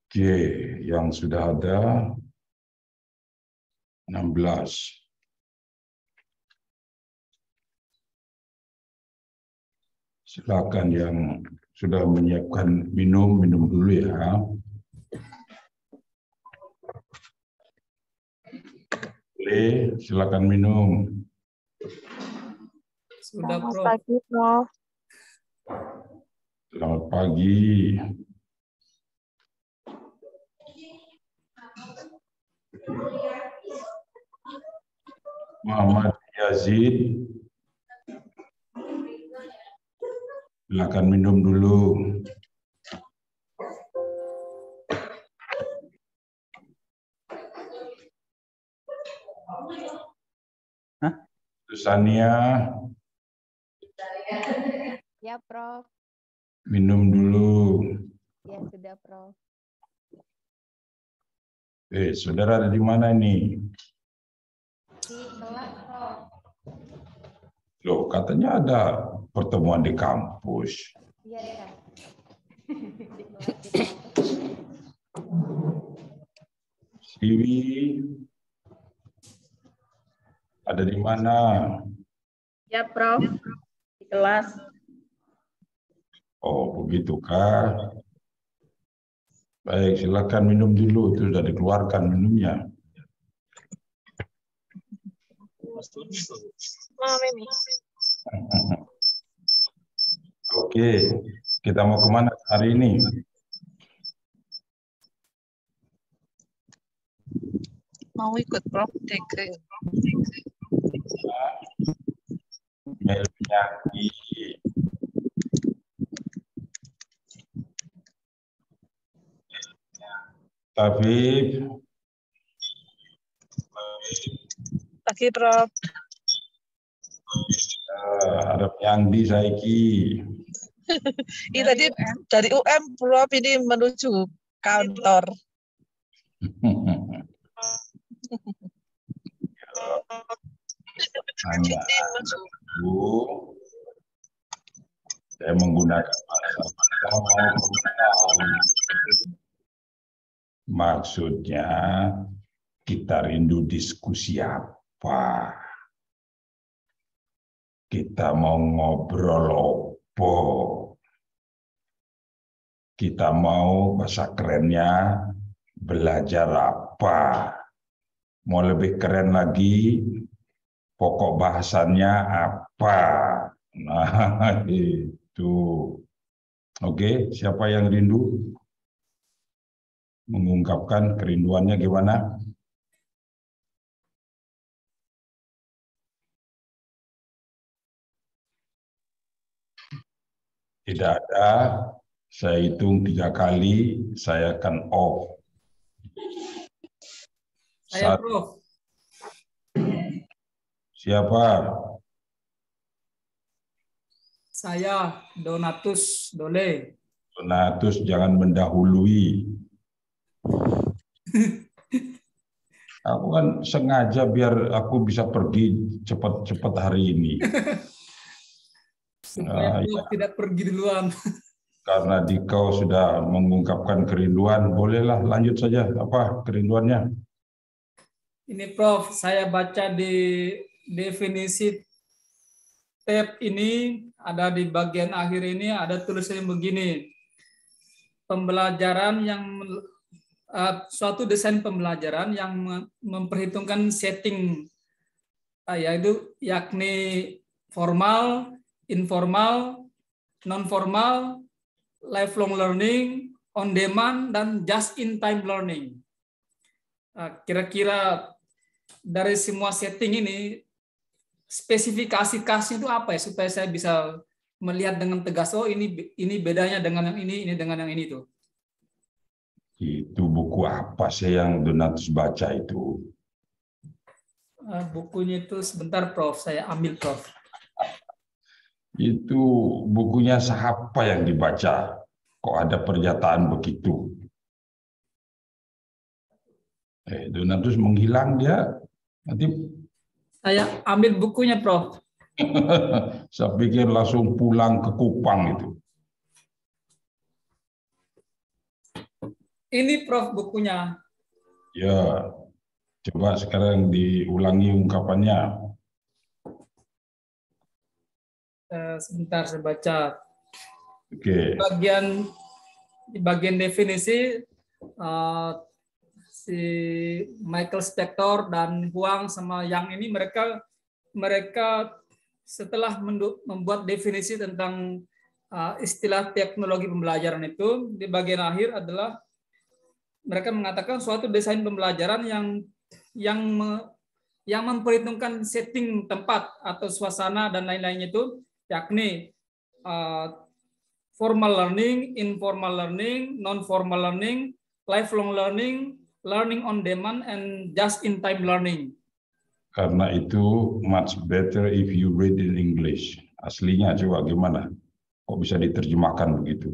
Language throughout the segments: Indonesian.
Oke, yang sudah ada 16. Silakan yang sudah menyiapkan minum dulu ya. Boleh, silakan minum. Sudah, Selamat Prof. pagi, Prof. Selamat pagi. Muhammad Yazid. Silakan minum dulu. Susania, Ya, Prof. minum dulu. Ya, sudah, Prof. Saudara ada di mana ini? Di kelas, Prof. Loh, katanya ada pertemuan di kampus. Iya, Kak. Di kelas di kampus. Siwi, ada di mana? Ya, Prof. Di kelas. Oh, begitu kah? Baik, silakan minum dulu. Itu sudah dikeluarkan minumnya. Ini. Oke, kita mau kemana hari ini? Mau ikut, Prof. DK. Melnyaki. Tabib. Pagi, Prof. Arab yang di saiki. Ini tadi dari UM, Prof. Ini menuju kantor. Hanya Bu, saya menggunakan maksudnya kita rindu diskusi apa? Kita mau ngobrol opo? Kita mau bahasa kerennya belajar apa? Mau lebih keren lagi, pokok bahasannya apa? Nah, itu. Oke, siapa yang rindu? Mengungkapkan kerinduannya gimana? Tidak ada. Saya hitung 3 kali, saya akan off. Saya, Prof. Siapa? Saya, Donatus Dole. Donatus, jangan mendahului. Aku kan sengaja biar aku bisa pergi cepat-cepat hari ini. Supaya Prof tidak pergi duluan. Karena Dikau sudah mengungkapkan kerinduan, bolehlah lanjut saja. Apa kerinduannya? Ini Prof, saya baca di definisi tab ini, ada di bagian akhir ini, ada tulisannya begini. Pembelajaran yang suatu desain pembelajaran yang memperhitungkan setting yaitu yakni formal, informal, non-formal, lifelong learning, on demand, dan just-in-time learning. Kira-kira dari semua setting ini, spesifikasi khasnya itu apa ya, supaya saya bisa melihat dengan tegas, oh ini bedanya dengan yang ini dengan yang ini tuh. Itu buku apa sih yang Donatus baca itu? Bukunya itu sebentar Prof, saya ambil Prof. Itu bukunya siapa yang dibaca? Kok ada pernyataan begitu? Donatus menghilang dia. Nanti saya ambil bukunya Prof. saya pikir langsung pulang ke Kupang itu. Ini Prof bukunya. Ya, coba sekarang diulangi ungkapannya. Sebentar saya baca. Oke. Di bagian definisi si Michael Spector dan Huang sama yang ini mereka setelah membuat definisi tentang istilah teknologi pembelajaran itu, di bagian akhir adalah mereka mengatakan suatu desain pembelajaran yang memperhitungkan setting tempat atau suasana dan lain-lainnya itu, yakni formal learning, informal learning, non-formal learning, lifelong learning, learning on demand, and just-in-time learning. Karena itu much better if you read in English. Aslinya coba gimana? Kok bisa diterjemahkan begitu?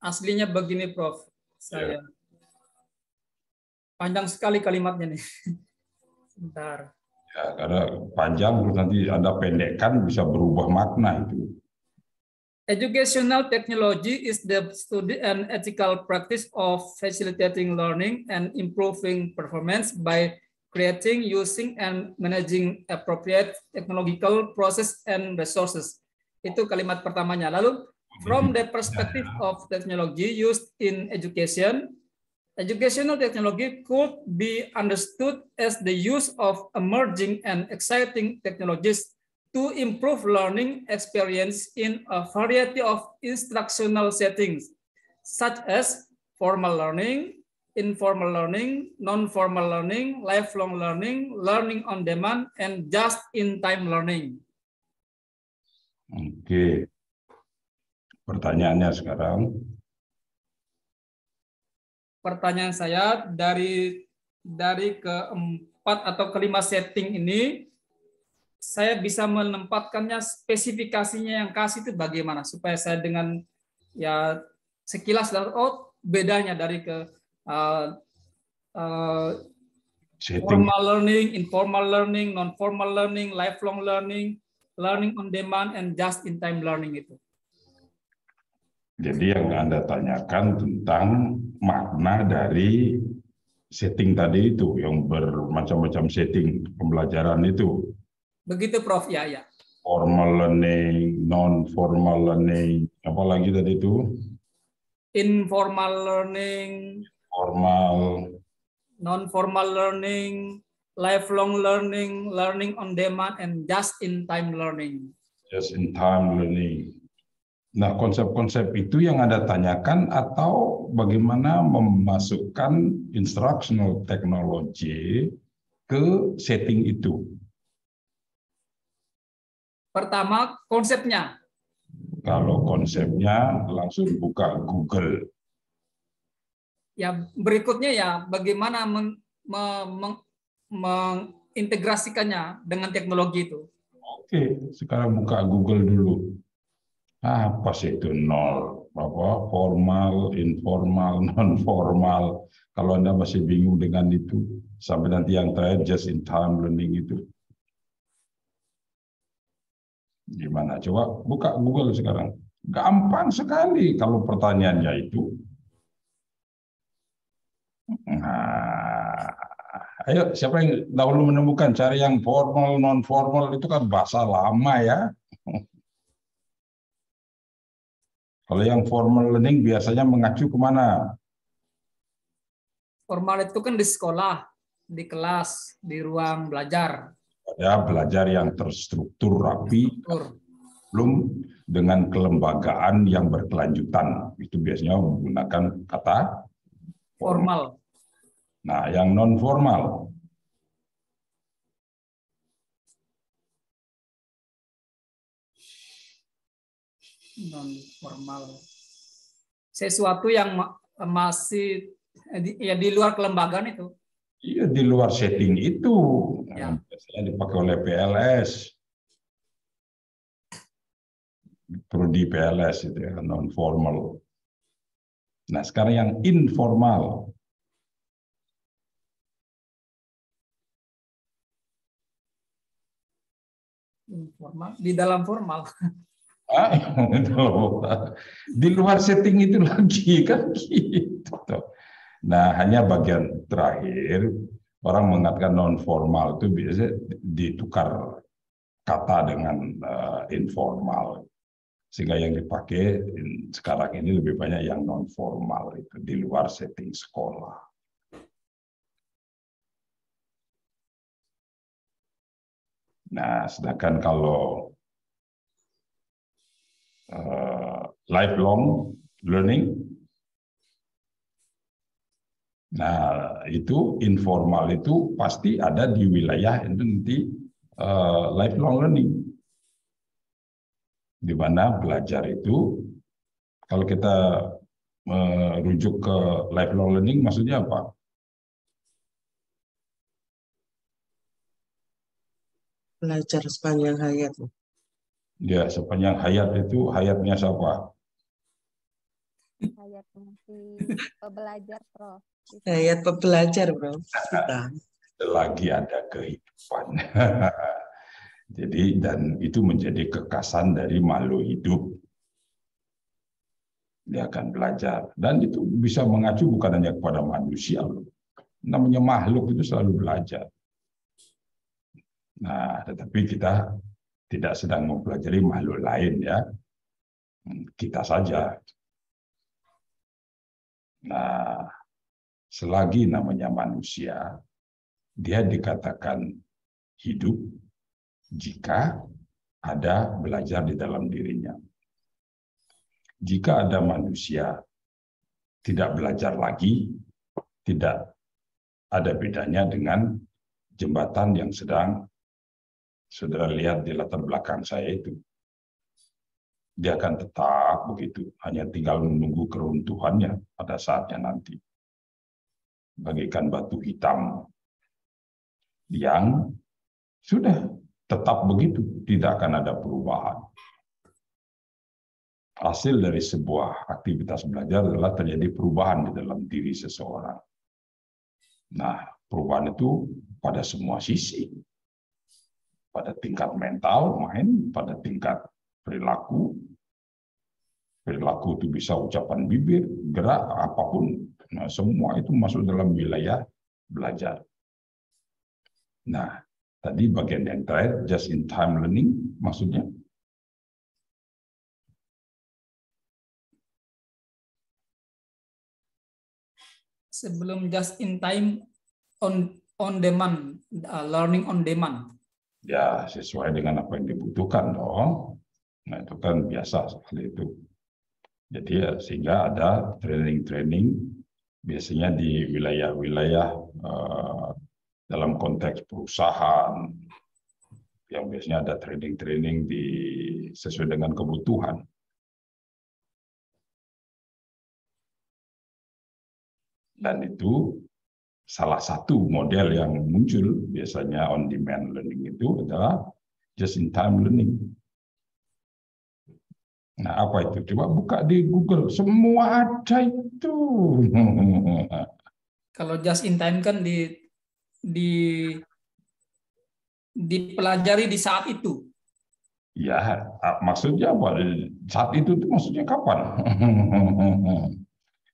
Aslinya begini, Prof. Saya panjang sekali kalimatnya nih. Sebentar. Ya, karena panjang terus nanti Anda pendekkan bisa berubah makna itu. Educational technology is the study and ethical practice of facilitating learning and improving performance by creating, using, and managing appropriate technological process and resources. Itu kalimat pertamanya. Lalu, from the perspective of technology used in education, educational technology could be understood as the use of emerging and exciting technologies to improve learning experience in a variety of instructional settings, such as formal learning, informal learning, non-formal learning, lifelong learning, learning on demand, and just-in-time learning. Oke. Pertanyaannya sekarang. Pertanyaan saya dari keempat atau kelima setting ini, saya bisa menempatkannya spesifikasinya yang kasih itu bagaimana supaya saya dengan ya sekilas bedanya dari ke formal learning, informal learning, non-formal learning, lifelong learning, learning on demand, and just-in-time learning itu. Jadi yang Anda tanyakan tentang makna dari setting tadi itu, yang bermacam-macam setting pembelajaran itu. Begitu Prof, ya. Formal learning, non-formal learning, apa lagi tadi itu? Informal learning, formal, non-formal learning, lifelong learning, learning on demand, and just-in-time learning. Just-in-time learning. Nah, konsep-konsep itu yang Anda tanyakan atau bagaimana memasukkan instructional technology ke setting itu? Pertama, konsepnya. Kalau konsepnya langsung buka Google. Ya, berikutnya ya bagaimana mengintegrasikannya dengan teknologi itu. Oke, sekarang buka Google dulu. Apa sih itu nol? Formal, informal, non-formal. Kalau Anda masih bingung dengan itu, sampai nanti yang terakhir just-in-time learning itu. Gimana? Coba buka Google sekarang. Gampang sekali kalau pertanyaannya itu. Nah, ayo siapa yang dahulu menemukan cari yang formal, non-formal itu kan bahasa lama ya. Kalau yang formal learning biasanya mengacu kemana? Formal itu kan di sekolah, di kelas, di ruang belajar. Ada belajar yang terstruktur, rapi, belum dengan kelembagaan yang berkelanjutan. Itu biasanya menggunakan kata formal. Nah, yang non-formal. Non-formal. Sesuatu yang masih ya di luar kelembagaan itu. Iya, di luar setting itu. Ya. Biasanya dipakai oleh PLS. Prodi PLS itu ya, non-formal. Nah, sekarang yang informal. Informal, di dalam formal. Itu loh. Di luar setting itu lagi kan gitu. Nah, hanya bagian terakhir orang mengatakan non formal itu biasanya ditukar kata dengan informal. Sehingga yang dipakai sekarang ini lebih banyak yang non formal itu di luar setting sekolah. Nah, sedangkan kalau lifelong learning, nah itu informal itu pasti ada di wilayah itu nanti lifelong learning, di mana belajar itu kalau kita merujuk ke lifelong learning maksudnya apa? Belajar sepanjang hayat. Ya, sepanjang hayat itu hayatnya siapa? Hayat masih belajar, Prof. Hayat pembelajar, Bro. Kita. Selagi ada kehidupan. Jadi, dan itu menjadi kekasan dari makhluk hidup. Dia akan belajar. Dan itu bisa mengacu bukan hanya kepada manusia. Namanya makhluk itu selalu belajar. Nah, tetapi kita tidak sedang mempelajari makhluk lain ya. Kita saja. Nah, selagi namanya manusia, dia dikatakan hidup jika ada belajar di dalam dirinya. Jika ada manusia tidak belajar lagi, tidak ada bedanya dengan jembatan yang sedang saudara lihat di latar belakang saya itu. Dia akan tetap begitu, hanya tinggal menunggu keruntuhannya pada saatnya nanti. Bagaikan batu hitam yang sudah tetap begitu, tidak akan ada perubahan. Hasil dari sebuah aktivitas belajar adalah terjadi perubahan di dalam diri seseorang. Nah, perubahan itu pada semua sisi. Pada tingkat mental, pada tingkat perilaku. Perilaku itu bisa ucapan bibir, gerak, apapun. Nah, semua itu masuk dalam wilayah belajar. Nah, tadi bagian yang terakhir, just in time learning, maksudnya? Sebelum just in time, on demand, learning on demand. Ya, sesuai dengan apa yang dibutuhkan dong. Nah, itu kan biasa sekali itu. Jadi ya, sehingga ada training-training biasanya di wilayah-wilayah dalam konteks perusahaan yang biasanya ada training-training sesuai dengan kebutuhan. Dan itu salah satu model yang muncul biasanya on demand learning itu adalah just in time learning. Nah, apa itu? Coba buka di Google, semua ada itu. Kalau just in time kan dipelajari di saat itu. Ya, maksudnya apa? Saat itu maksudnya kapan?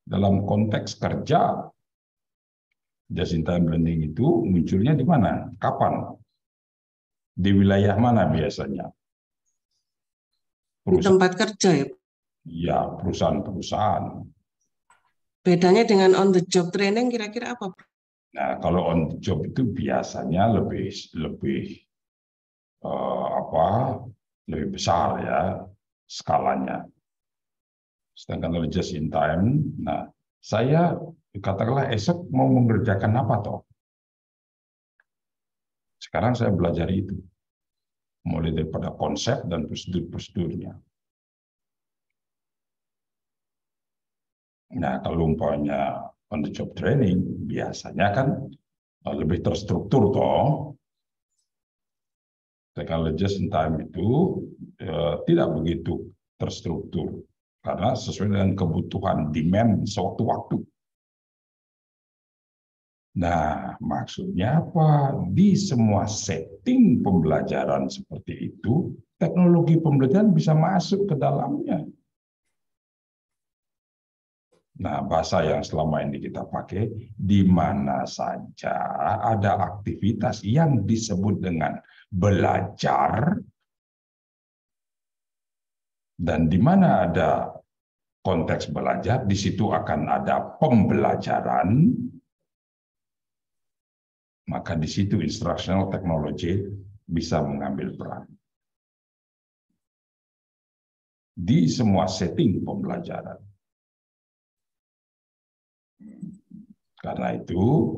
Dalam konteks kerja, just in time learning itu munculnya di mana? Kapan? Di wilayah mana biasanya? Di tempat kerja ya? Ya, perusahaan-perusahaan. Bedanya dengan on the job training kira-kira apa? Nah, kalau on the job itu biasanya lebih lebih besar ya skalanya. Sedangkan kalau just in time, nah saya katakanlah esok mau mengerjakan apa toh? Sekarang saya belajar itu, mulai daripada konsep dan prosedur-prosedurnya. Nah, kalau umpamanya on the job training, biasanya kan lebih terstruktur toh. Kalau just in time itu tidak begitu terstruktur karena sesuai dengan kebutuhan demand sewaktu-waktu. Nah, maksudnya apa? Di semua setting pembelajaran seperti itu teknologi pembelajaran bisa masuk ke dalamnya. Nah, bahasa yang selama ini kita pakai, di mana saja ada aktivitas yang disebut dengan belajar, dan di mana ada konteks belajar, di situ akan ada pembelajaran, maka di situ instructional technology bisa mengambil peran. Di semua setting pembelajaran. Karena itu,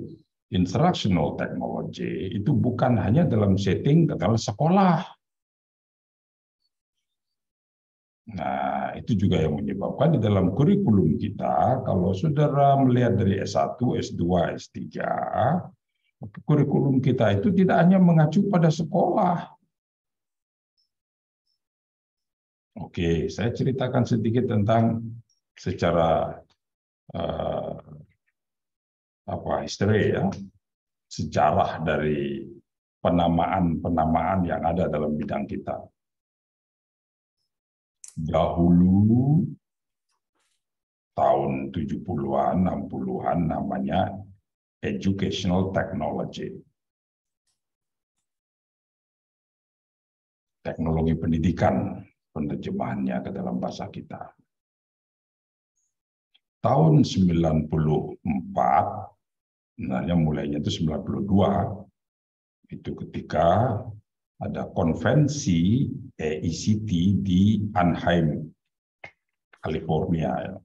instructional technology itu bukan hanya dalam setting dalam sekolah. Nah, itu juga yang menyebabkan di dalam kurikulum kita, kalau saudara melihat dari S1, S2, S3, kurikulum kita itu tidak hanya mengacu pada sekolah. Oke, saya ceritakan sedikit tentang secara history ya, sejarah dari penamaan yang ada dalam bidang kita. Dahulu tahun 70-an, 60-an namanya educational technology. Teknologi pendidikan, penerjemahannya ke dalam bahasa kita. Tahun 94, sebenarnya mulainya itu 92, itu ketika ada konvensi EICT di Anaheim, California.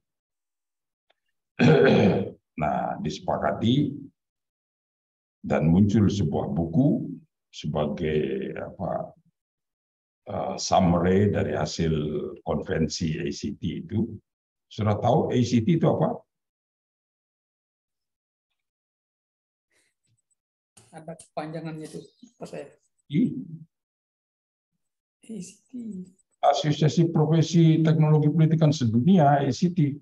Nah, disepakati dan muncul sebuah buku sebagai summary dari hasil konvensi EICT itu. Sudah tahu EICT itu apa? Ada kepanjangannya itu, Pak saya. EICT. Asosiasi Profesi Teknologi Pendidikan Sedunia, EICT.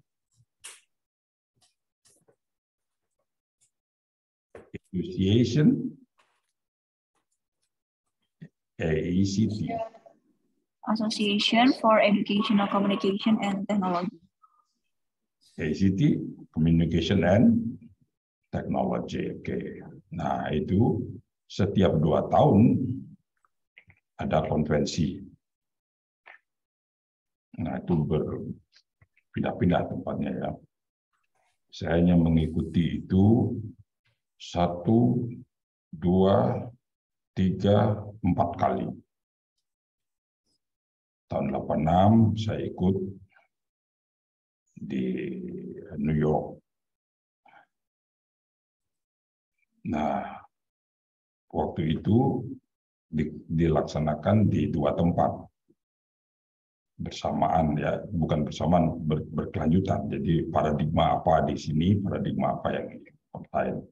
Association EICT. Association for Educational Communication and Technology. EICT, Communication and Technology. Oke. Nah, itu setiap 2 tahun ada konvensi. Nah, itu berpindah-pindah tempatnya ya. Saya hanya mengikuti itu 1, 2, 3, 4 kali. Tahun 86 saya ikut di New York. Nah, waktu itu dilaksanakan di 2 tempat bersamaan ya, bukan bersamaan, berkelanjutan. Jadi paradigma apa di sini, paradigma apa yang lain.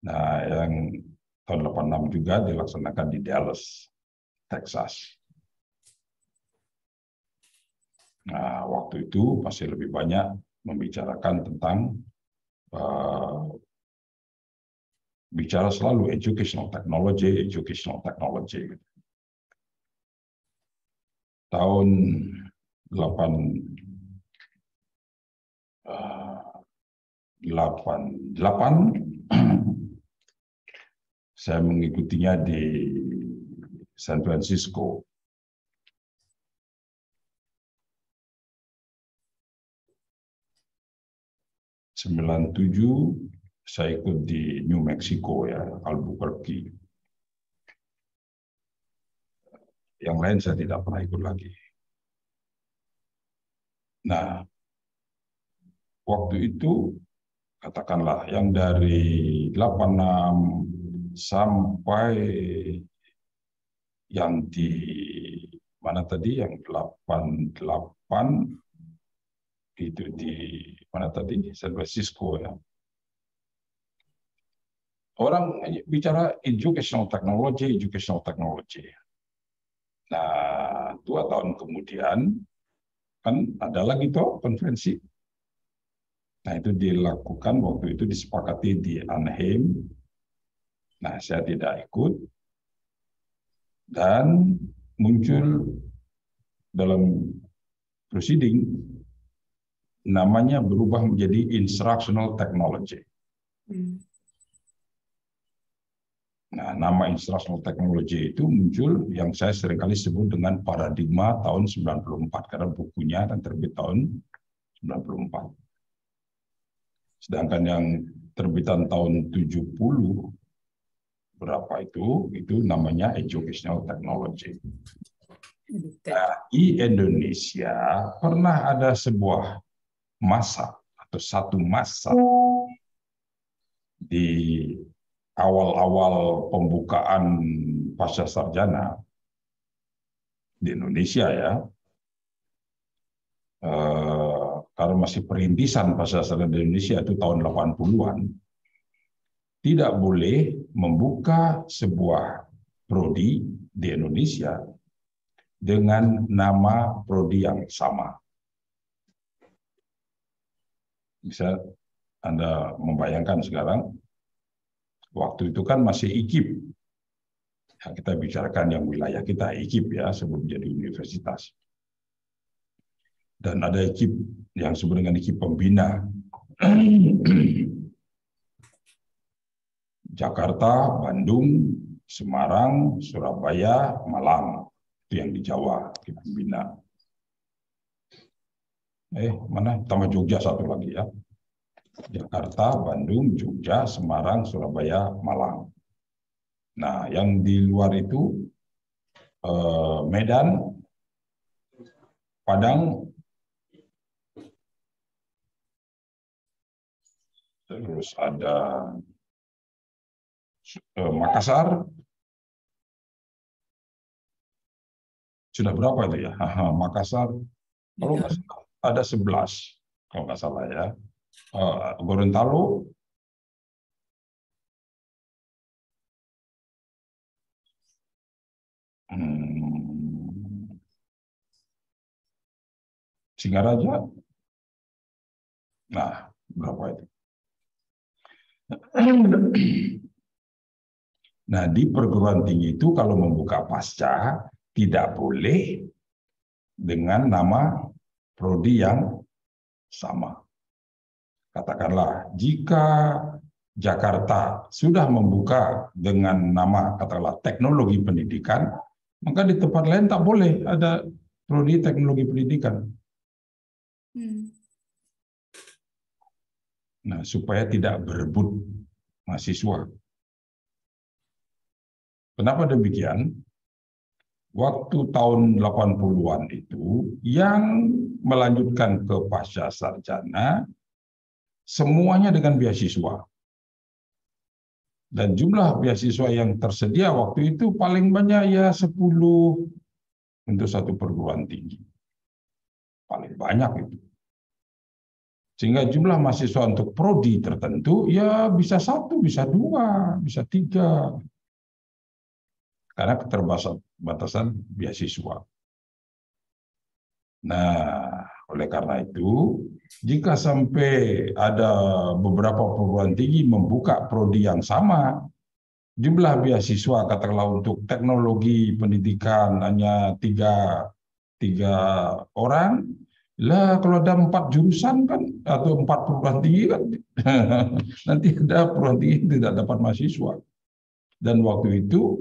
Nah, yang tahun 86 juga dilaksanakan di Dallas, Texas. Nah, waktu itu pasti lebih banyak membicarakan tentang bicara selalu educational technology. Tahun 88 saya mengikutinya di San Francisco. '97 saya ikut di New Mexico ya, Albuquerque. Yang lain saya tidak pernah ikut lagi. Nah, waktu itu katakanlah yang dari 86 sampai yang di mana tadi, yang 88 itu di mana tadi, San Francisco ya. Orang bicara educational technology. Nah, 2 tahun kemudian kan ada lagi tuh konferensi. Nah, itu dilakukan waktu itu, disepakati di Anaheim. Nah, saya tidak ikut. Dan muncul dalam proceeding, namanya berubah menjadi instructional technology. Nah, nama instructional technology itu muncul yang saya seringkali sebut dengan paradigma tahun 94, karena bukunya kan terbit tahun 94. Sedangkan yang terbitan tahun 70, berapa itu namanya educational technology. Nah, di Indonesia pernah ada sebuah masa atau satu masa di awal-awal pembukaan pasca sarjana di Indonesia ya, karena masih perintisan pasca sarjana di Indonesia itu tahun 80-an, tidak boleh membuka sebuah prodi di Indonesia dengan nama prodi yang sama. Bisa Anda membayangkan sekarang, waktu itu kan masih IKIP. Ya, kita bicarakan yang wilayah kita, IKIP ya, sebelum jadi universitas. Dan ada IKIP yang disebut dengan IKIP pembina. Jakarta, Bandung, Semarang, Surabaya, Malang. Itu yang di Jawa, IKIP pembina. Mana? Tambah Jogja satu lagi ya. Jakarta, Bandung, Jogja, Semarang, Surabaya, Malang. Nah, yang di luar itu Medan, Padang, terus ada Makassar. Sudah berapa itu ya? Makassar, kalau nggak salah, ada 11, kalau nggak salah ya. Gorontalo, Singaraja. Nah, berapa itu? Nah, di perguruan tinggi itu kalau membuka pasca tidak boleh dengan nama prodi yang sama. Katakanlah, jika Jakarta sudah membuka dengan nama katakanlah teknologi pendidikan, maka di tempat lain tak boleh ada prodi teknologi pendidikan. Nah, supaya tidak berebut mahasiswa. Kenapa demikian? Waktu tahun 80-an itu, yang melanjutkan ke pasca sarjana, semuanya dengan beasiswa. Dan jumlah beasiswa yang tersedia waktu itu paling banyak ya 10 untuk satu perguruan tinggi. Paling banyak itu. Sehingga jumlah mahasiswa untuk prodi tertentu ya bisa 1, bisa 2, bisa 3. Karena keterbatasan beasiswa. Nah, oleh karena itu, jika sampai ada beberapa perguruan tinggi membuka prodi yang sama, jumlah beasiswa katakanlah untuk teknologi pendidikan hanya 3 orang, lah kalau ada 4 jurusan kan, atau 4 perguruan tinggi kan, nanti ada perguruan tinggi tidak dapat mahasiswa. Dan waktu itu,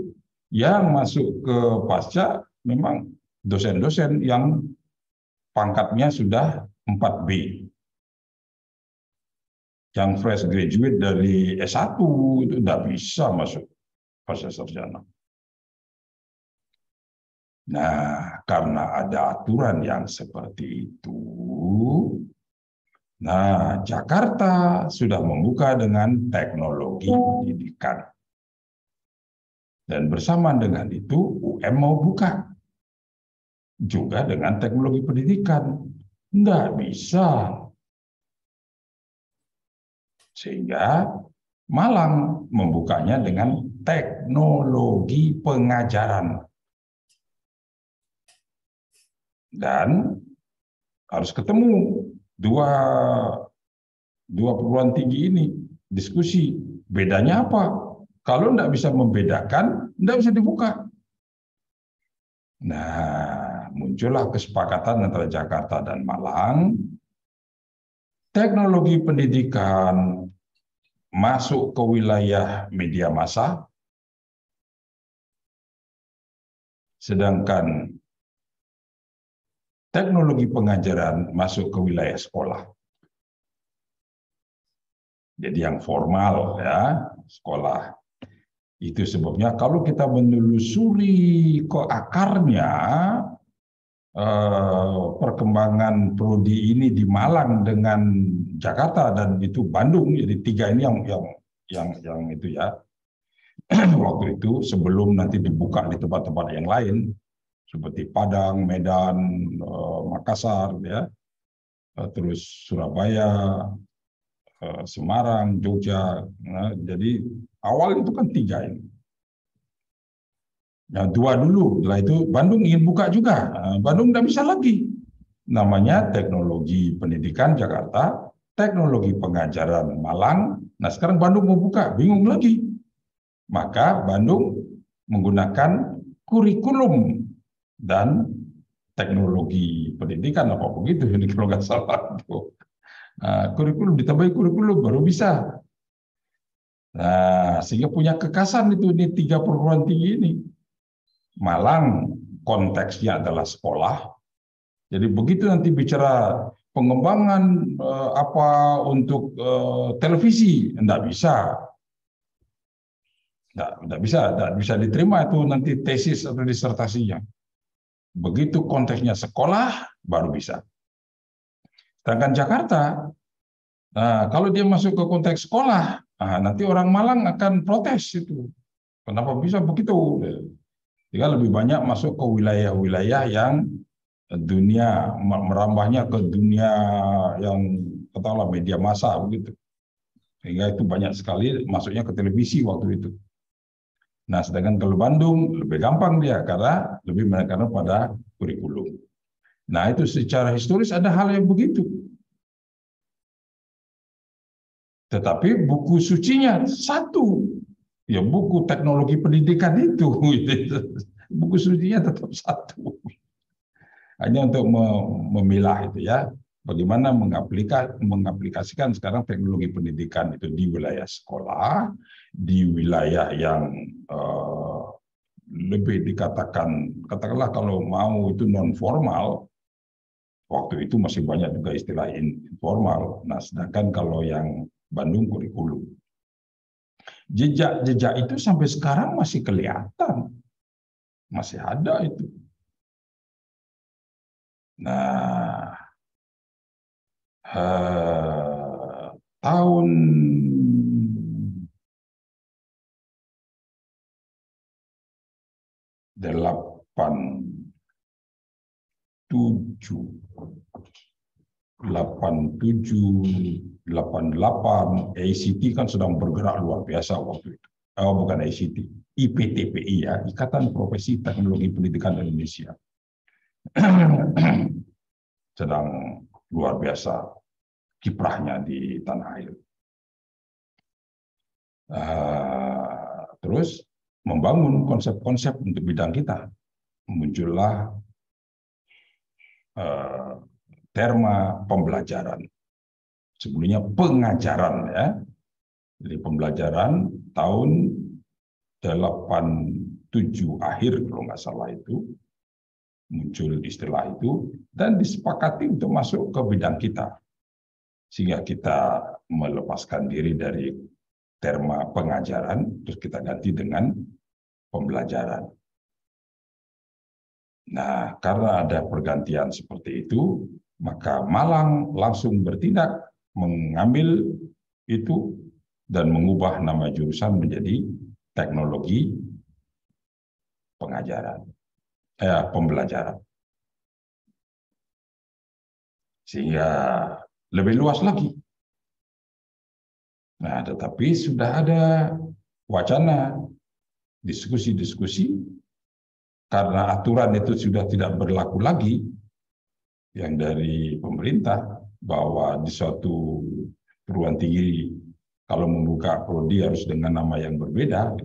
yang masuk ke pasca memang dosen-dosen yang pangkatnya sudah 4B. Yang fresh graduate dari S1 itu tidak bisa masuk pasca sarjana. Nah, karena ada aturan yang seperti itu, nah Jakarta sudah membuka dengan teknologi pendidikan. Dan bersamaan dengan itu, UM mau buka juga dengan teknologi pendidikan. Nggak bisa. Sehingga Malang membukanya dengan teknologi pengajaran. Dan harus ketemu dua perguruan tinggi ini, diskusi. Bedanya apa? Kalau tidak bisa membedakan, tidak bisa dibuka. Nah, muncullah kesepakatan antara Jakarta dan Malang. Teknologi pendidikan masuk ke wilayah media massa, sedangkan teknologi pengajaran masuk ke wilayah sekolah. Jadi yang formal ya, sekolah. Itu sebabnya kalau kita menelusuri ke akarnya, perkembangan prodi ini di Malang dengan Jakarta dan itu Bandung, jadi tiga ini yang itu ya. Waktu itu sebelum nanti dibuka di tempat-tempat yang lain seperti Padang, Medan, Makassar ya, terus Surabaya, Semarang, Jogja. Nah, jadi awal itu kan tiga ini. Nah, dua dulu, setelah itu Bandung ingin buka juga. Bandung tidak bisa lagi. Namanya teknologi pendidikan Jakarta, teknologi pengajaran Malang. Nah, sekarang Bandung mau buka, bingung lagi. Maka Bandung menggunakan kurikulum dan teknologi pendidikan apa begitu ini kalau nggak salah. Kurikulum ditambahi kurikulum baru bisa. Nah, sehingga punya kekasan itu ini tiga perguruan tinggi ini. Malang konteksnya adalah sekolah. Jadi begitu nanti bicara pengembangan apa untuk televisi, tidak bisa diterima itu nanti tesis atau disertasinya. Begitu konteksnya sekolah baru bisa. Sedangkan Jakarta, kalau dia masuk ke konteks sekolah, nanti orang Malang akan protes itu. Kenapa bisa begitu? Jika lebih banyak masuk ke wilayah-wilayah yang dunia, merambahnya ke dunia yang katakanlah media massa begitu. Sehingga itu banyak sekali masuknya ke televisi waktu itu. Nah, sedangkan kalau Bandung lebih gampang dia karena lebih menekankan pada kurikulum. Nah, itu secara historis ada hal yang begitu. Tetapi buku sucinya satu. Ya buku teknologi pendidikan itu. Buku sucinya tetap satu. Hanya untuk memilah itu ya. Bagaimana mengaplikasikan sekarang teknologi pendidikan itu di wilayah sekolah, di wilayah yang lebih katakanlah kalau mau itu non formal, waktu itu masih banyak juga istilah informal. Nah, sedangkan kalau yang Bandung kurikulum. Jejak-jejak itu sampai sekarang masih kelihatan. Masih ada itu. Nah, tahun 88 ACT kan sedang bergerak luar biasa waktu itu. Bukan ACT, IPTPI ya, Ikatan Profesi Teknologi Pendidikan Indonesia. Sedang luar biasa kiprahnya di tanah air. Terus membangun konsep-konsep untuk bidang kita. Muncullah terma pembelajaran. Sebelumnya pengajaran ya. Jadi pembelajaran tahun 87 akhir kalau nggak salah itu muncul istilah itu dan disepakati untuk masuk ke bidang kita. Sehingga kita melepaskan diri dari terma pengajaran terus kita ganti dengan pembelajaran. Nah, karena ada pergantian seperti itu, maka Malang langsung bertindak mengambil itu dan mengubah nama jurusan menjadi teknologi pembelajaran. Sehingga lebih luas lagi. Nah, tetapi sudah ada wacana, diskusi-diskusi, karena aturan itu sudah tidak berlaku lagi, yang dari pemerintah, bahwa di suatu perguruan tinggi kalau membuka prodi harus dengan nama yang berbeda,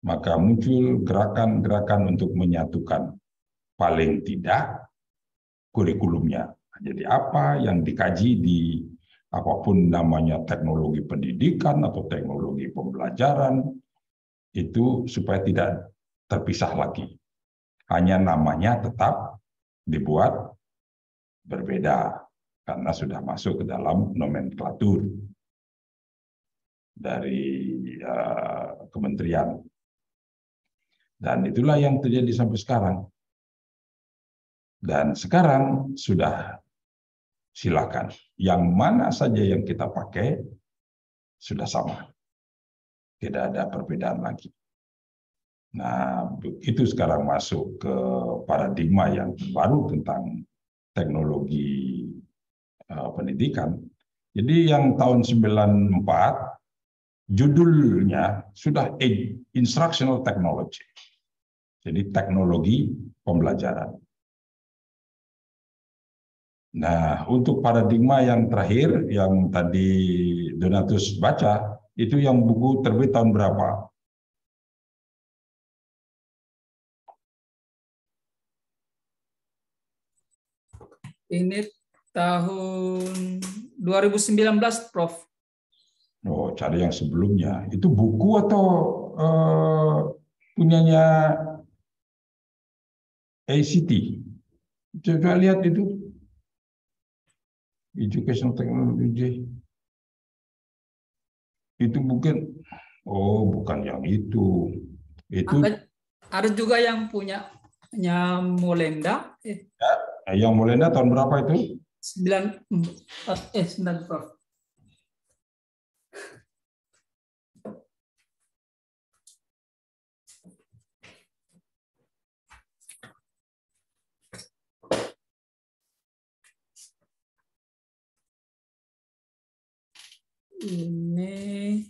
maka muncul gerakan-gerakan untuk menyatukan paling tidak kurikulumnya. Jadi apa yang dikaji di apapun namanya teknologi pendidikan atau teknologi pembelajaran itu supaya tidak terpisah lagi. Hanya namanya tetap dibuat berbeda karena sudah masuk ke dalam nomenklatur dari kementerian. Dan itulah yang terjadi sampai sekarang. Dan sekarang sudah silakan. Yang mana saja yang kita pakai sudah sama. Tidak ada perbedaan lagi. Nah, begitu sekarang masuk ke paradigma yang baru tentang teknologi pendidikan. Jadi yang tahun 94 judulnya sudah Instructional Technology. Jadi teknologi pembelajaran. Nah, untuk paradigma yang terakhir, yang tadi Donatus baca, itu yang buku terbit tahun berapa? Ini tahun 2019, Prof. Oh, cari yang sebelumnya. Itu buku atau punyanya ACT? Coba lihat itu. Educational Technology. Itu bukan, oh bukan yang itu. Itu ada juga yang punyanya Molenda. yang Molenda tahun berapa itu? 9, Prof. Ini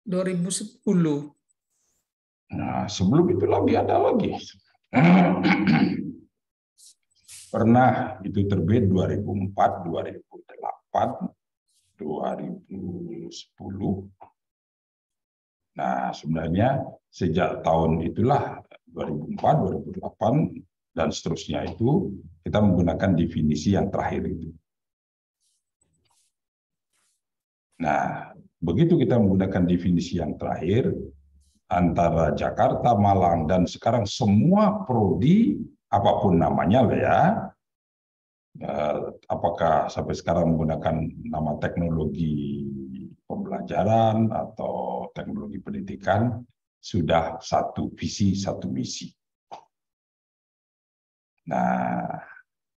(2010). Nah, sebelum itu lagi ada lagi. Pernah itu terbit 2004, 2008, 2010. Nah, sebenarnya sejak tahun itulah 2004, 2008 dan seterusnya itu kita menggunakan definisi yang terakhir itu. Nah, begitu kita menggunakan definisi yang terakhir antara Jakarta, Malang, dan sekarang semua prodi apapun namanya lah ya, apakah sampai sekarang menggunakan nama teknologi pembelajaran atau teknologi pendidikan, sudah satu visi, satu misi. Nah,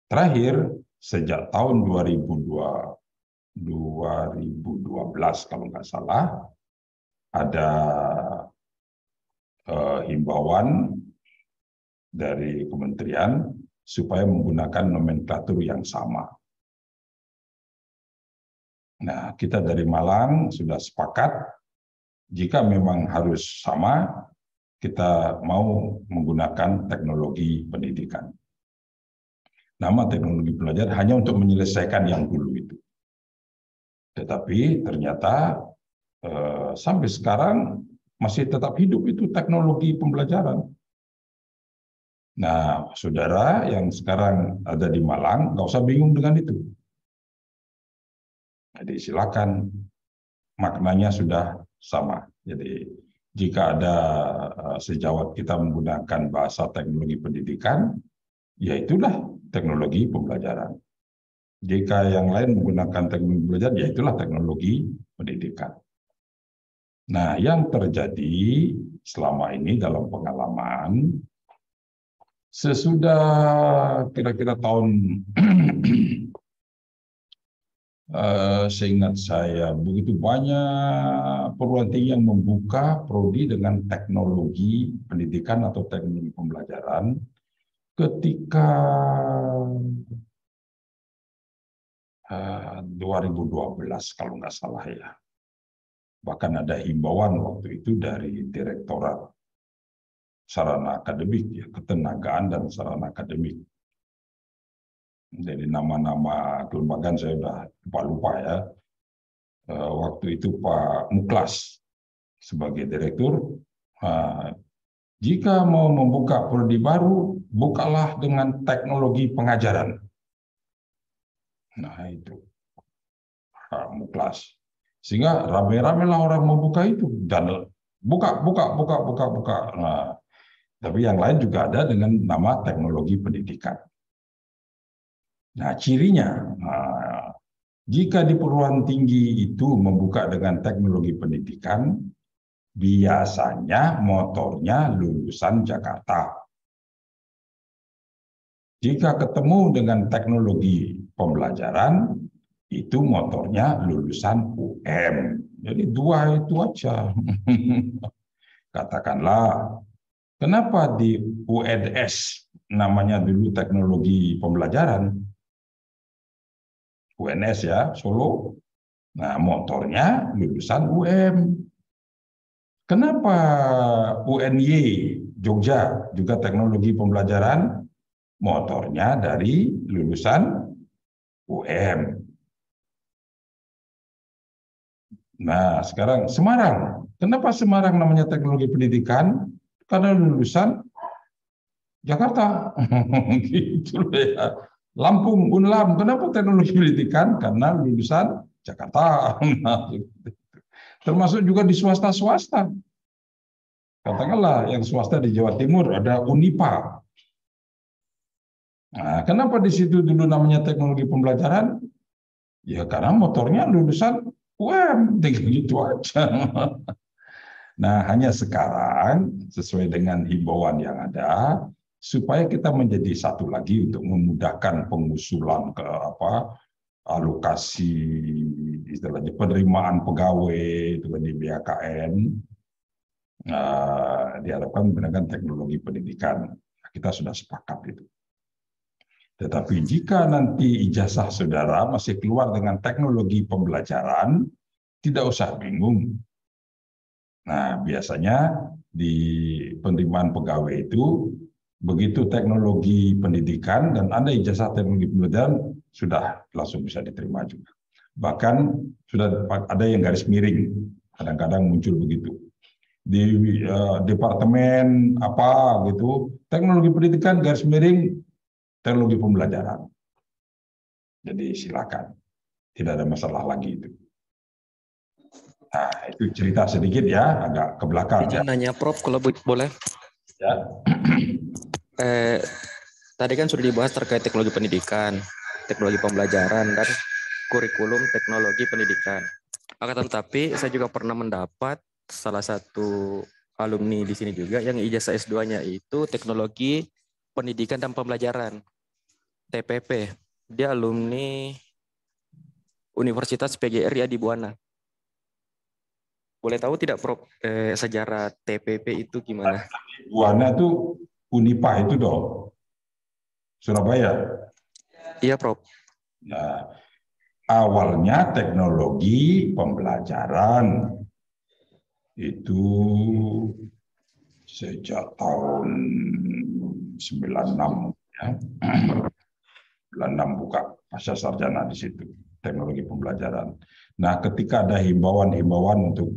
terakhir sejak tahun 2012 kalau nggak salah, ada himbauan dari kementerian supaya menggunakan nomenklatur yang sama. Nah, kita dari Malang sudah sepakat, jika memang harus sama, kita mau menggunakan teknologi pendidikan. Nama teknologi belajar hanya untuk menyelesaikan yang dulu itu. Tetapi ternyata sampai sekarang masih tetap hidup itu teknologi pembelajaran. Nah, saudara yang sekarang ada di Malang, nggak usah bingung dengan itu. Jadi silakan, maknanya sudah sama. Jadi jika ada sejawat kita menggunakan bahasa teknologi pendidikan, ya itulah teknologi pembelajaran. Jika yang lain menggunakan teknologi belajar, ya itulah teknologi pendidikan. Nah, yang terjadi selama ini dalam pengalaman, sesudah kira-kira tahun, seingat saya, begitu banyak perguruan tinggi yang membuka prodi dengan teknologi pendidikan atau teknologi pembelajaran, ketika 2012 kalau nggak salah ya. Bahkan ada himbauan waktu itu dari Direktorat Sarana Akademik, ya, Ketenagaan dan Sarana Akademik. Jadi nama-nama kelembagaan saya sudah lupa ya. Waktu itu Pak Muklas sebagai direktur, Nah, jika mau membuka prodi baru, bukalah dengan teknologi pengajaran. Nah, itu muklas. Sehingga rame-rame lah orang membuka itu dan buka. Nah, tapi yang lain juga ada dengan nama teknologi pendidikan. Nah, cirinya, jika di perguruan tinggi itu membuka dengan teknologi pendidikan, biasanya motornya lulusan Jakarta. Jika ketemu dengan teknologi pembelajaran, itu motornya lulusan UM. Jadi dua itu aja. Katakanlah, kenapa di UNS namanya dulu teknologi pembelajaran? UNS ya, Solo. Nah, motornya lulusan UM. Kenapa UNY Jogja juga teknologi pembelajaran? Motornya dari lulusan UM. Nah, sekarang Semarang. Kenapa Semarang namanya teknologi pendidikan? Karena lulusan Jakarta. Gitu ya. Lampung, Unlam. Kenapa teknologi pendidikan? Karena lulusan Jakarta. Termasuk juga di swasta-swasta. Katakanlah yang swasta di Jawa Timur ada Unipa. Nah, kenapa di situ dulu namanya teknologi pembelajaran? Ya karena motornya lulusan UM, gitu aja. Nah, hanya sekarang sesuai dengan himbauan yang ada, supaya kita menjadi satu lagi untuk memudahkan pengusulan ke alokasi istilahnya penerimaan pegawai itu di BKN, diharapkan menggunakan teknologi pendidikan. Kita sudah sepakat itu. Tetapi jika nanti ijazah saudara masih keluar dengan teknologi pembelajaran, tidak usah bingung. Nah, biasanya di penerimaan pegawai itu, begitu teknologi pendidikan dan ada ijazah teknologi pembelajaran, sudah langsung bisa diterima juga. Bahkan sudah ada yang garis miring, kadang-kadang muncul begitu. Di departemen apa gitu, teknologi pendidikan garis miring, teknologi pembelajaran. Jadi silakan, tidak ada masalah lagi itu. Nah, itu cerita sedikit ya, agak ke belakang. Izin nanya Prof, kalau boleh. Ya. Tadi kan sudah dibahas terkait teknologi pendidikan, teknologi pembelajaran, dan kurikulum teknologi pendidikan. Akan tetapi, saya juga pernah mendapat salah satu alumni di sini juga yang ijazah S2-nya itu teknologi pendidikan dan pembelajaran. TPP, dia alumni Universitas PGRI Adi Buwana. Boleh tahu tidak Prof, sejarah TPP itu gimana? Buwana itu Unipa itu dong, Surabaya. Iya Prof. Nah, awalnya teknologi pembelajaran itu sejak tahun 96 ya. 96 buka pasca sarjana di situ, teknologi pembelajaran. Nah, ketika ada himbauan untuk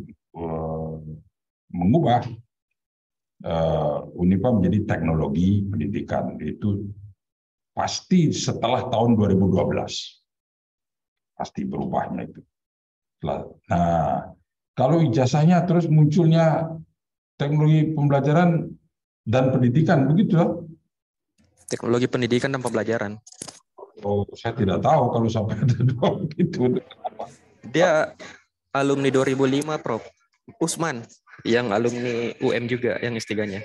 mengubah Unipa menjadi teknologi pendidikan, itu pasti setelah tahun 2012 pasti berubahnya itu. Nah, kalau ijazahnya terus munculnya teknologi pembelajaran dan pendidikan, begitu lah. Teknologi pendidikan dan pembelajaran. Oh, saya tidak tahu kalau sampai ada dua begitu. Dia alumni 2005, Prof. Usman, yang alumni UM juga, yang S3-nya.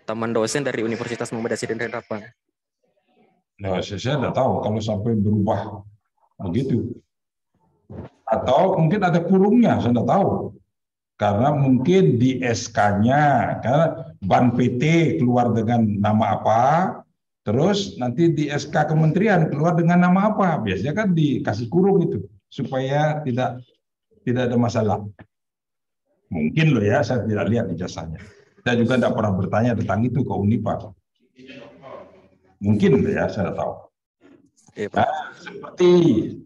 Taman dosen dari Universitas Muhammad Yasin Rapang. Nah, saya tidak tahu kalau sampai berubah begitu. Atau mungkin ada kurungnya, saya tidak tahu. Karena mungkin di SK-nya, karena Ban PT keluar dengan nama apa, terus nanti di SK Kementerian keluar dengan nama apa. Biasanya kan dikasih kurung itu, supaya tidak ada masalah. Mungkin loh ya, saya tidak lihat ijazahnya. Saya juga tidak pernah bertanya tentang itu ke Unipa. Mungkin loh ya, saya tidak tahu. Nah,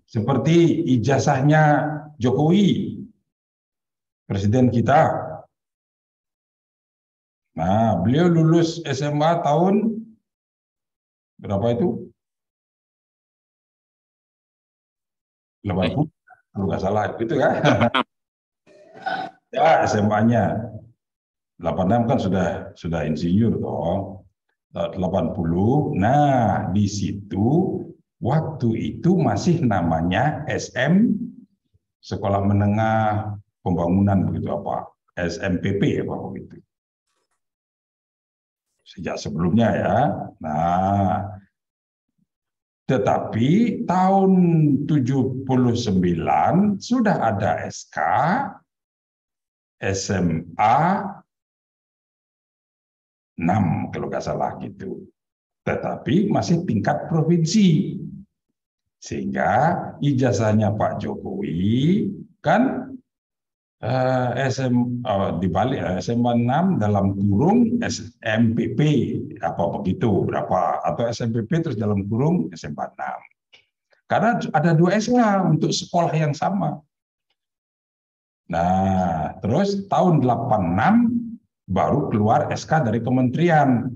seperti ijazahnya Jokowi, presiden kita, Nah, beliau lulus SMA tahun berapa itu? 80, kalau nggak salah, gitu kan? Ya, SMA-nya 86 kan sudah insinyur toh. 80. Nah, di situ waktu itu masih namanya SM, Sekolah Menengah Pembangunan begitu apa? SMPP apa begitu. Sejak sebelumnya ya. Nah, tetapi tahun 79 sudah ada SK SMA 6 kalau nggak salah gitu. Tetapi masih tingkat provinsi. Sehingga ijazahnya Pak Jokowi kan dibalik SMA 6 dalam kurung SMPP apa begitu berapa atau SMPP terus dalam kurung SMA 6. Karena ada 2 SK untuk sekolah yang sama. Nah, terus tahun 86 baru keluar SK dari kementerian.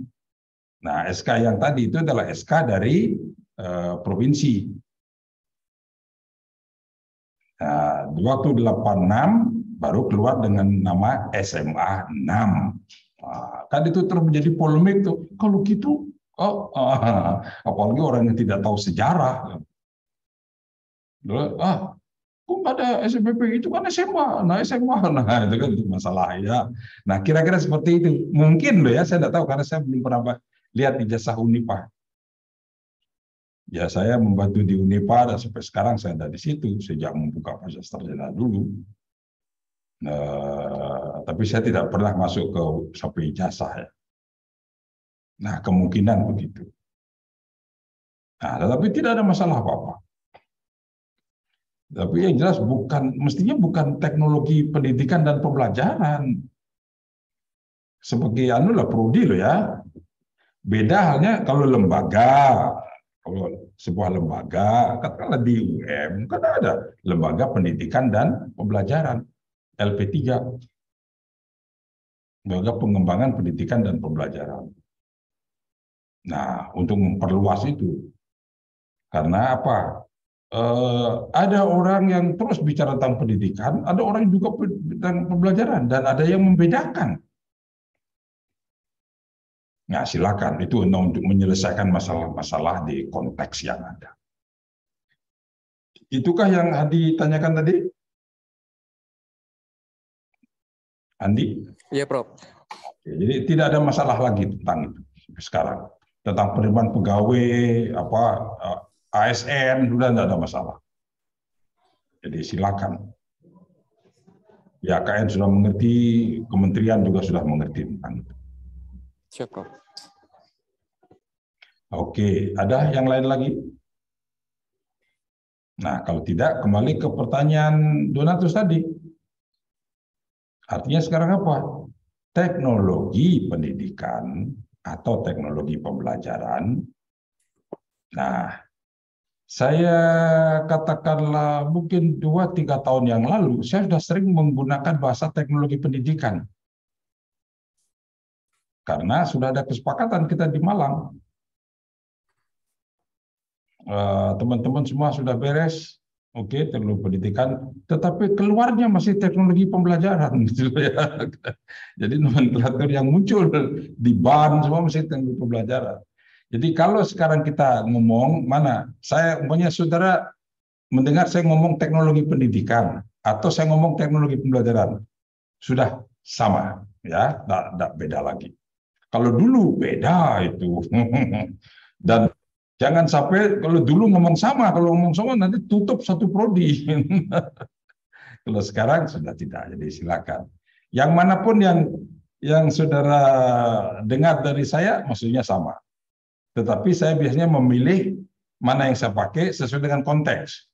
Nah, SK yang tadi itu adalah SK dari provinsi. Nah, waktu 86 baru keluar dengan nama SMA 6. Nah, kan itu terus menjadi polemik tuh. Kalau gitu, apalagi orang yang tidak tahu sejarah. Kok nggak ada SMPP, itu kan SMA. Nah, SMA, nah itu kan masalah ya. Nah, kira-kira seperti itu. Mungkin loh ya, saya tidak tahu karena saya belum pernah lihat ijazah Unipah. Ya, saya membantu di Unipah dan sampai sekarang saya ada di situ sejak membuka proses sarjana dulu. Tapi saya tidak pernah masuk ke sampai ijazah ya. Nah, kemungkinan begitu. Nah, tetapi tidak ada masalah apa-apa. Tapi yang jelas mestinya bukan teknologi pendidikan dan pembelajaran. Sebagai prodi loh ya. Beda halnya kalau lembaga. Kalau sebuah lembaga, katakanlah di UM, kan ada lembaga pendidikan dan pembelajaran, LP3. Lembaga pengembangan pendidikan dan pembelajaran. Nah, untuk memperluas itu. Karena apa? Ada orang yang terus bicara tentang pendidikan, ada orang juga tentang pembelajaran, dan ada yang membedakan. Nah, silakan, itu untuk menyelesaikan masalah-masalah di konteks yang ada. Itukah yang Andi tanyakan tadi? Andi? Iya, Prof. Oke, jadi tidak ada masalah lagi tentang itu sekarang. Tentang penerimaan pegawai, ASN, sudah tidak ada masalah. Jadi silakan. Ya, KN sudah mengerti, kementerian juga sudah mengerti tentang itu. Siap, Prof. Oke, ada yang lain lagi? Nah, kalau tidak, kembali ke pertanyaan Donatus tadi. Artinya sekarang apa? Teknologi pendidikan atau teknologi pembelajaran. Nah, saya katakanlah mungkin 2-3 tahun yang lalu, saya sudah sering menggunakan bahasa teknologi pendidikan. Karena sudah ada kesepakatan kita di Malang. Teman-teman semua sudah beres, oke, teknologi pendidikan, tetapi keluarnya masih teknologi pembelajaran, gitu ya. Jadi nomenklatur yang muncul di BAN semua masih teknologi pembelajaran. Jadi kalau sekarang kita ngomong saya umpamanya saudara mendengar saya ngomong teknologi pendidikan atau saya ngomong teknologi pembelajaran, sudah sama, ya, tidak beda lagi. Kalau dulu beda itu, dan jangan sampai kalau dulu ngomong sama, nanti tutup satu prodi. Kalau sekarang sudah tidak, jadi silakan. Yang manapun yang saudara dengar dari saya, maksudnya sama. Tetapi saya biasanya memilih mana yang saya pakai sesuai dengan konteks.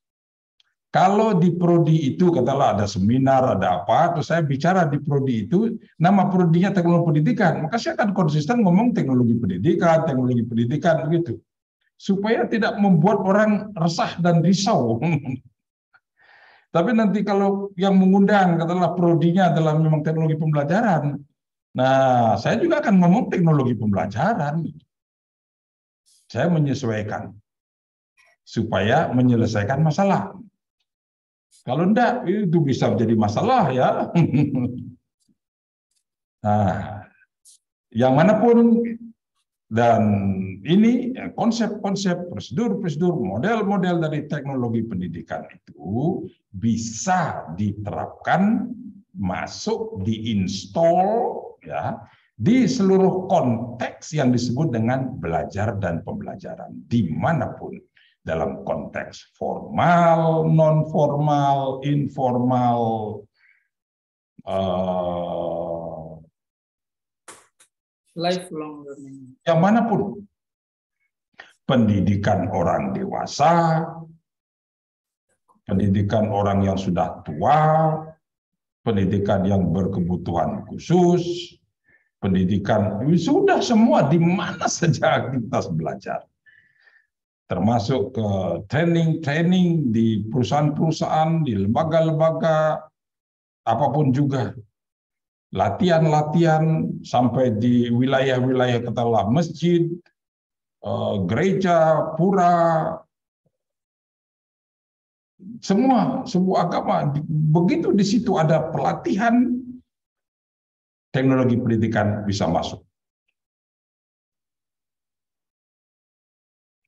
Kalau di prodi itu, katakanlah ada seminar, ada apa, terus saya bicara di prodi itu, nama prodinya teknologi pendidikan, maka saya akan konsisten ngomong teknologi pendidikan, begitu. Supaya tidak membuat orang resah dan risau. Tapi nanti kalau yang mengundang katakanlah prodinya adalah memang teknologi pembelajaran, Nah, saya juga akan ngomong teknologi pembelajaran. Saya menyesuaikan supaya menyelesaikan masalah. Kalau enggak, itu bisa menjadi masalah ya. Nah, yang manapun, dan ini konsep-konsep, prosedur-prosedur, model-model dari teknologi pendidikan itu bisa diterapkan, masuk, diinstal ya di seluruh konteks yang disebut dengan belajar dan pembelajaran dimanapun, dalam konteks formal, non formal, informal, Lifelong learning. yang manapun. Pendidikan orang dewasa, pendidikan orang yang sudah tua, pendidikan yang berkebutuhan khusus, pendidikan sudah semua di mana saja aktivitas belajar. Termasuk ke training di perusahaan-perusahaan, di lembaga-lembaga, apapun juga. Latihan-latihan sampai di wilayah-wilayah katakanlah masjid, gereja, pura, semua agama. Begitu di situ ada pelatihan, teknologi pendidikan bisa masuk.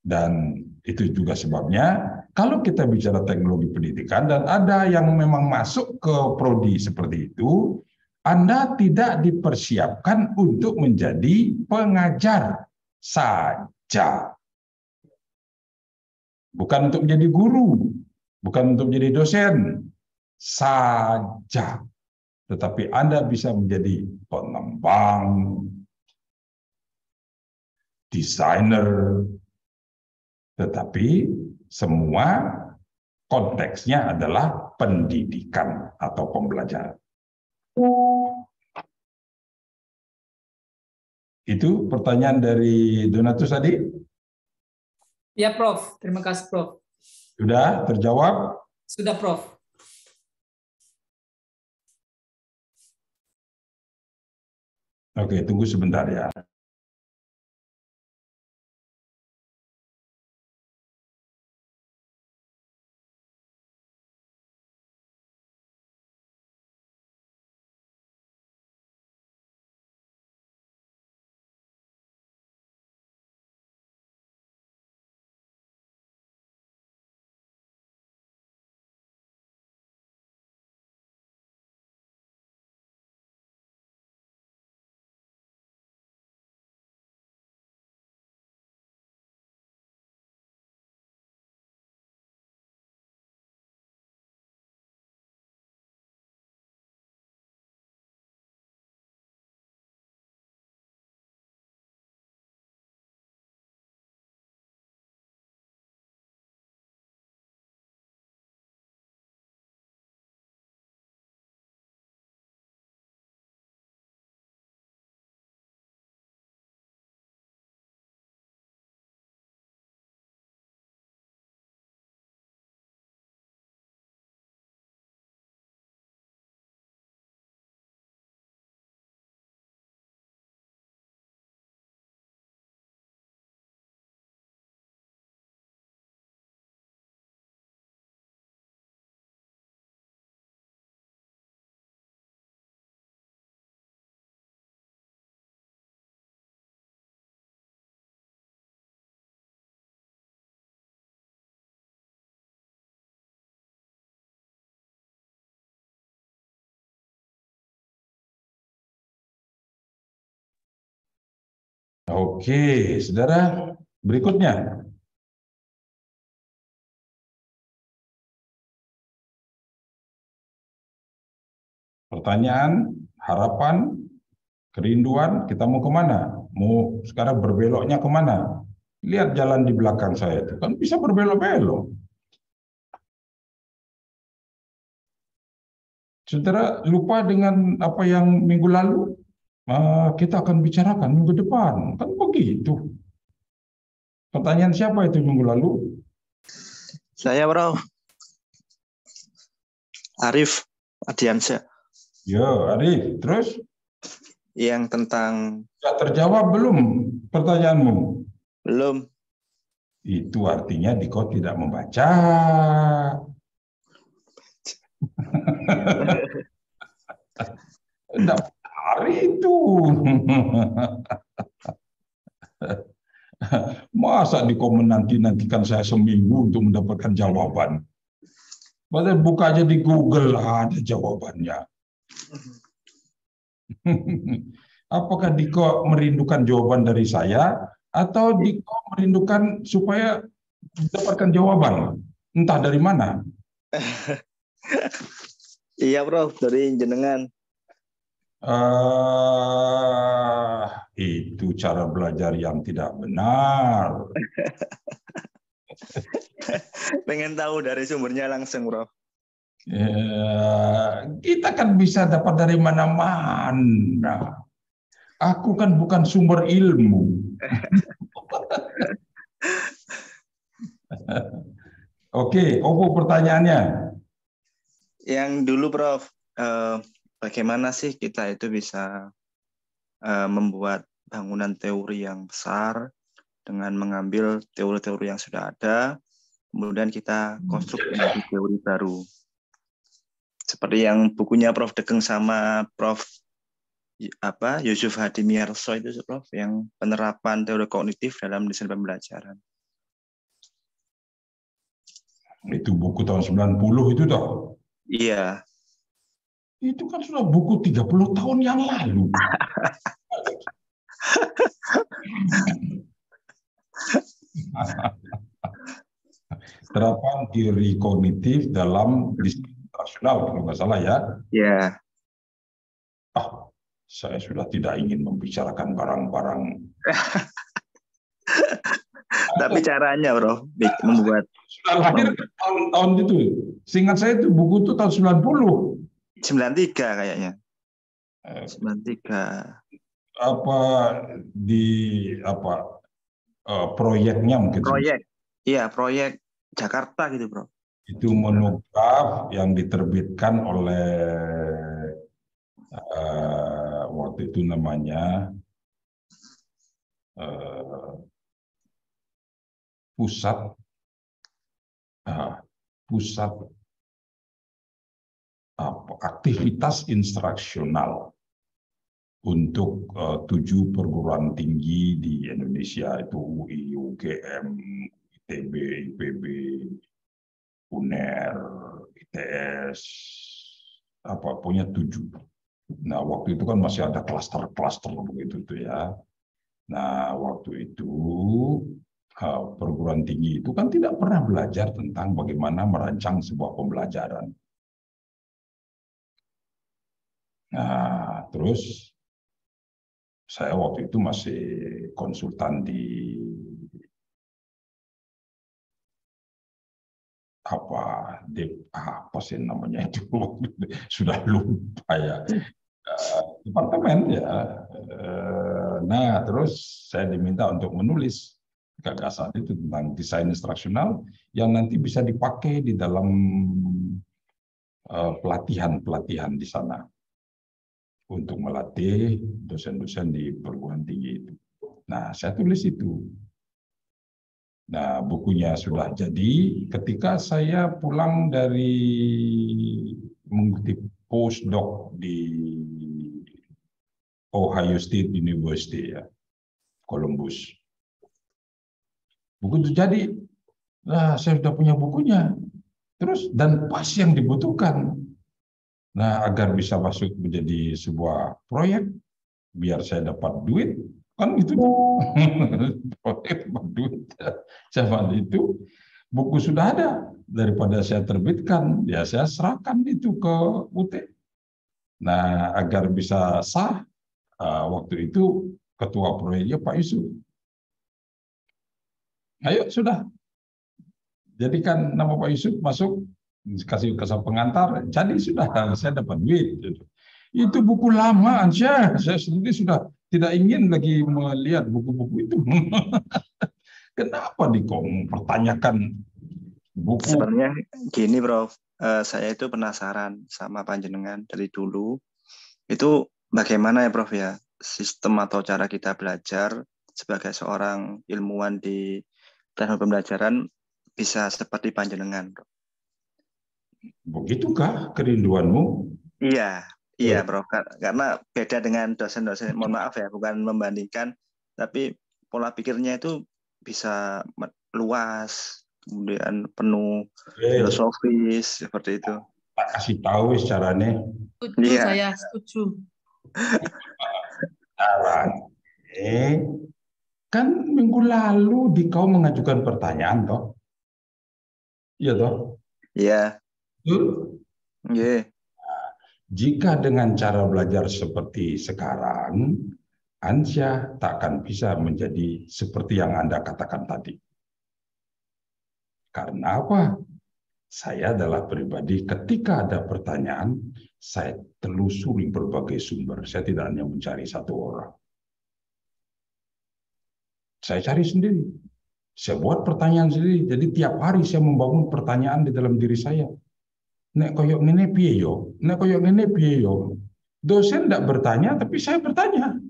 Dan itu juga sebabnya kalau kita bicara teknologi pendidikan dan ada yang memang masuk ke prodi seperti itu, Anda tidak dipersiapkan untuk menjadi pengajar saja. Bukan untuk menjadi guru, bukan untuk menjadi dosen saja. Tetapi Anda bisa menjadi pengembang, desainer, tetapi semua konteksnya adalah pendidikan atau pembelajaran. Itu pertanyaan dari Donatus tadi? Ya, Prof. Terima kasih, Prof. Sudah terjawab? Sudah, Prof. Oke, tunggu sebentar ya. Oke, saudara, berikutnya. Pertanyaan, harapan, kerinduan, kita mau kemana? Mau sekarang berbeloknya kemana? Lihat jalan di belakang saya itu, kan bisa berbelok-belok. Saudara, lupa dengan apa yang minggu lalu kita akan bicarakan minggu depan. Kan begitu. Pertanyaan siapa itu minggu lalu? Saya, Bro. Arif Adiansyah. Ya, Arif. Terus? Yang tentang Sudah terjawab belum pertanyaanmu? belum. Itu artinya Diko tidak membaca. Tidak benar itu. Masa Diko menanti-nantikan saya seminggu untuk mendapatkan jawaban? Padahal buka aja di Google ada jawabannya. Apakah Diko merindukan jawaban dari saya atau Diko merindukan supaya mendapatkan jawaban? Entah dari mana. Iya, Prof, dari jenengan. Itu cara belajar yang tidak benar. Pengen tahu dari sumbernya langsung, Prof. Kita kan bisa dapat dari mana-mana. Aku kan bukan sumber ilmu. Oke, apa pertanyaannya? Yang dulu, Prof, bagaimana sih kita itu bisa membuat bangunan teori yang besar dengan mengambil teori-teori yang sudah ada, kemudian kita konstruksi menjadi teori baru. Seperti yang bukunya Prof Degeng sama Prof Yusuf Hadimiyarso itu, Prof, yang penerapan teori kognitif dalam desain pembelajaran. Itu buku tahun 90 itu toh? Iya. Itu kan sudah buku 30 tahun yang lalu. Terapan teori kognitif dalam desain instruksional, kalau nggak salah ya. Iya. Saya sudah tidak ingin membicarakan barang-barang. Tapi caranya, Bro, membuat. Sudah lahir tahun itu. Seingat saya itu buku itu tahun 90. 93 kayaknya. 93. Proyeknya mungkin. Proyek. Iya, proyek Jakarta gitu, Bro. Itu monograf yang diterbitkan oleh waktu itu namanya pusat aktivitas instruksional untuk 7 perguruan tinggi di Indonesia, itu UI, UGM, ITB, IPB, UNER, ITS, punya 7. Nah, waktu itu kan masih ada klaster-klaster begitu tuh ya. Nah, waktu itu perguruan tinggi itu kan tidak pernah belajar tentang bagaimana merancang sebuah pembelajaran. Nah, terus saya waktu itu masih konsultan di apa sih namanya itu, sudah lupa ya, departemen ya. Nah, terus saya diminta untuk menulis gagasan itu tentang desain instruksional yang nanti bisa dipakai di dalam pelatihan di sana untuk melatih dosen-dosen di perguruan tinggi itu. Nah, saya tulis itu. Nah, bukunya sudah jadi ketika saya pulang dari mengikuti postdoc di Ohio State University ya, Columbus. Buku itu jadi. Nah, saya sudah punya bukunya. Terus dan pas yang dibutuhkan. Nah, agar bisa masuk menjadi sebuah proyek, biar saya dapat duit, kan gitu tuh. Proyek dapat duit. Zaman itu buku sudah ada, daripada saya terbitkan, ya saya serahkan itu ke UT. Nah, agar bisa sah, waktu itu ketua proyeknya Pak Yusuf. Ayo sudah, jadikan nama Pak Yusuf masuk, kasih kesan pengantar, jadi sudah saya dapat duit. Itu buku lama aja, saya sendiri sudah tidak ingin lagi melihat buku-buku itu. Kenapa mempertanyakan buku? Sebenarnya gini, Prof, saya itu penasaran sama panjenengan dari dulu. Itu bagaimana ya, Prof ya? sistem atau cara kita belajar sebagai seorang ilmuwan di teknologi pembelajaran bisa seperti panjenengan. Begitukah kerinduanmu? Iya, iya, Prof. Karena beda dengan dosen-dosen, mohon maaf ya, bukan membandingkan, tapi pola pikirnya itu bisa luas, kemudian penuh filosofis, seperti itu. Tak kasih tahu caranya. Setuju, Iya. saya setuju. Caranya, kan minggu lalu kau mengajukan pertanyaan, toh? Iya, toh? Iya. Iya. Jika dengan cara belajar seperti sekarang, Ansyah tak akan bisa menjadi seperti yang Anda katakan tadi. Karena apa? Saya adalah pribadi ketika ada pertanyaan, saya telusuri berbagai sumber. Saya tidak hanya mencari satu orang. Saya cari sendiri. Saya buat pertanyaan sendiri. Jadi tiap hari saya membangun pertanyaan di dalam diri saya. Nek koyok ngene piye yo? Nek koyok ngene piye yo? Dosen tidak bertanya, tapi saya bertanya.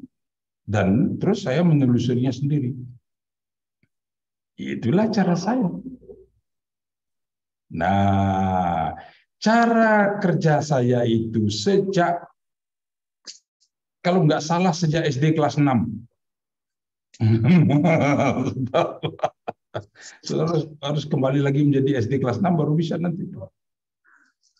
Dan terus saya menelusurinya sendiri. Itulah cara saya. Nah, cara kerja saya itu sejak, kalau nggak salah sejak SD kelas 6. harus kembali lagi menjadi SD kelas 6 baru bisa nanti.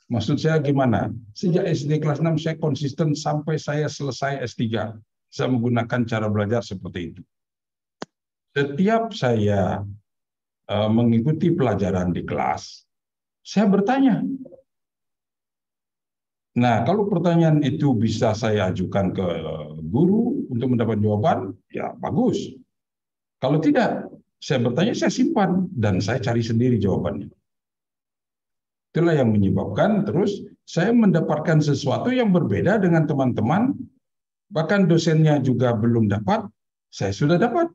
Maksud saya gimana? Sejak SD kelas 6 saya konsisten sampai saya selesai S3. Saya menggunakan cara belajar seperti itu. Setiap saya mengikuti pelajaran di kelas, saya bertanya. Nah, kalau pertanyaan itu bisa saya ajukan ke guru untuk mendapat jawaban, ya bagus. Kalau tidak, saya bertanya, saya simpan, dan saya cari sendiri jawabannya. Itulah yang menyebabkan terus saya mendapatkan sesuatu yang berbeda dengan teman-teman, bahkan dosennya juga belum dapat, saya sudah dapat.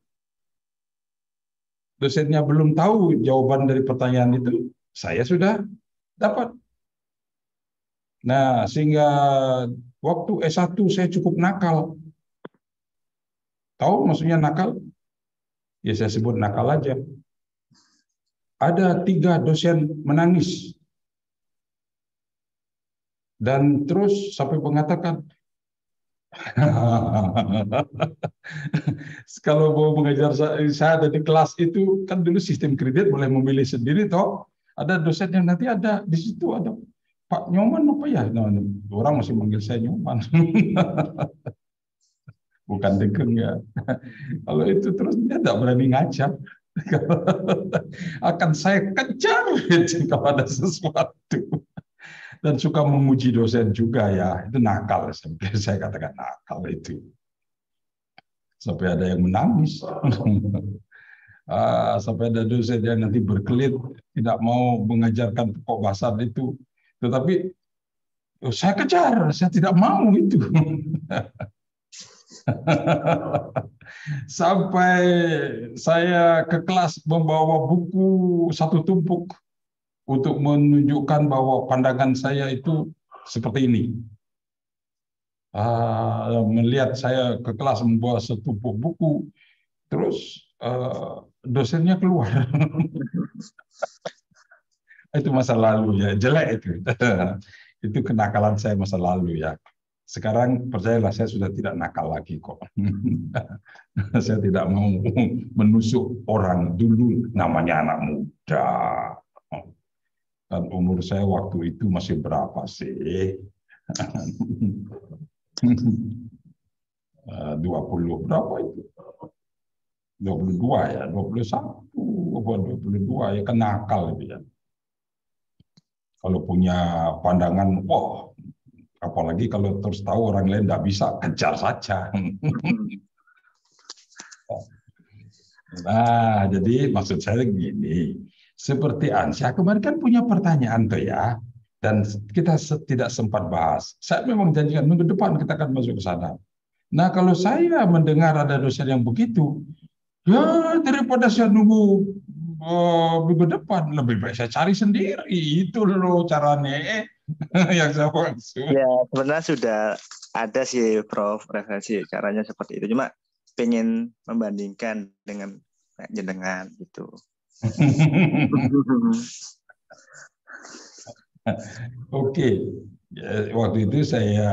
Dosennya belum tahu jawaban dari pertanyaan itu, saya sudah dapat. Nah, sehingga waktu S1 saya cukup nakal. Tahu maksudnya nakal? Ya saya sebut nakal aja. Ada 3 dosen menangis. Dan terus sampai mengatakan, kalau mau mengajar saya ada di kelas itu, kan dulu sistem kredit boleh memilih sendiri, toh. Ada dosen yang nanti ada di situ, ada Pak Nyoman apa ya? Nah, orang masih manggil saya Nyoman. Bukan Degeng ya. Kalau itu terus dia tidak berani ngajar. Akan saya kejar kalau ada sesuatu. Dan suka memuji dosen juga ya. Itu nakal. Saya katakan nakal itu. Sampai ada yang menangis. Sampai ada dosen yang nanti berkelit. Tidak mau mengajarkan pokok bahasa itu. Tetapi saya kejar. Saya tidak mau itu. Sampai saya ke kelas membawa buku satu tumpuk untuk menunjukkan bahwa pandangan saya itu seperti ini. Melihat saya ke kelas membawa setumpuk buku, terus dosennya keluar. Itu masa lalu ya, jelek itu. Itu kenakalan saya masa lalu ya. Sekarang percayalah saya sudah tidak nakal lagi kok. Saya tidak mau menusuk orang dulu, namanya anak muda. Dan umur saya waktu itu masih berapa sih? 20 berapa itu? 22 ya, 21, 22 ya, kan nakal itu ya. Kalau punya pandangan, wah, apalagi kalau terus tahu orang lain tidak bisa, kejar saja. Nah, jadi maksud saya gini, seperti Ansyah kemarin kan punya pertanyaan tuh ya, dan kita tidak sempat bahas. Saya memang janjikan minggu depan kita akan masuk ke sana. Nah, kalau saya mendengar ada dosen yang begitu, ya daripada saya nunggu minggu depan, lebih baik saya cari sendiri. Itu loh caranya yang saya maksud. Ya, sebenarnya ada sih Prof referensi caranya seperti itu. Cuma pengen membandingkan dengan jenengan gitu. Oke, waktu itu saya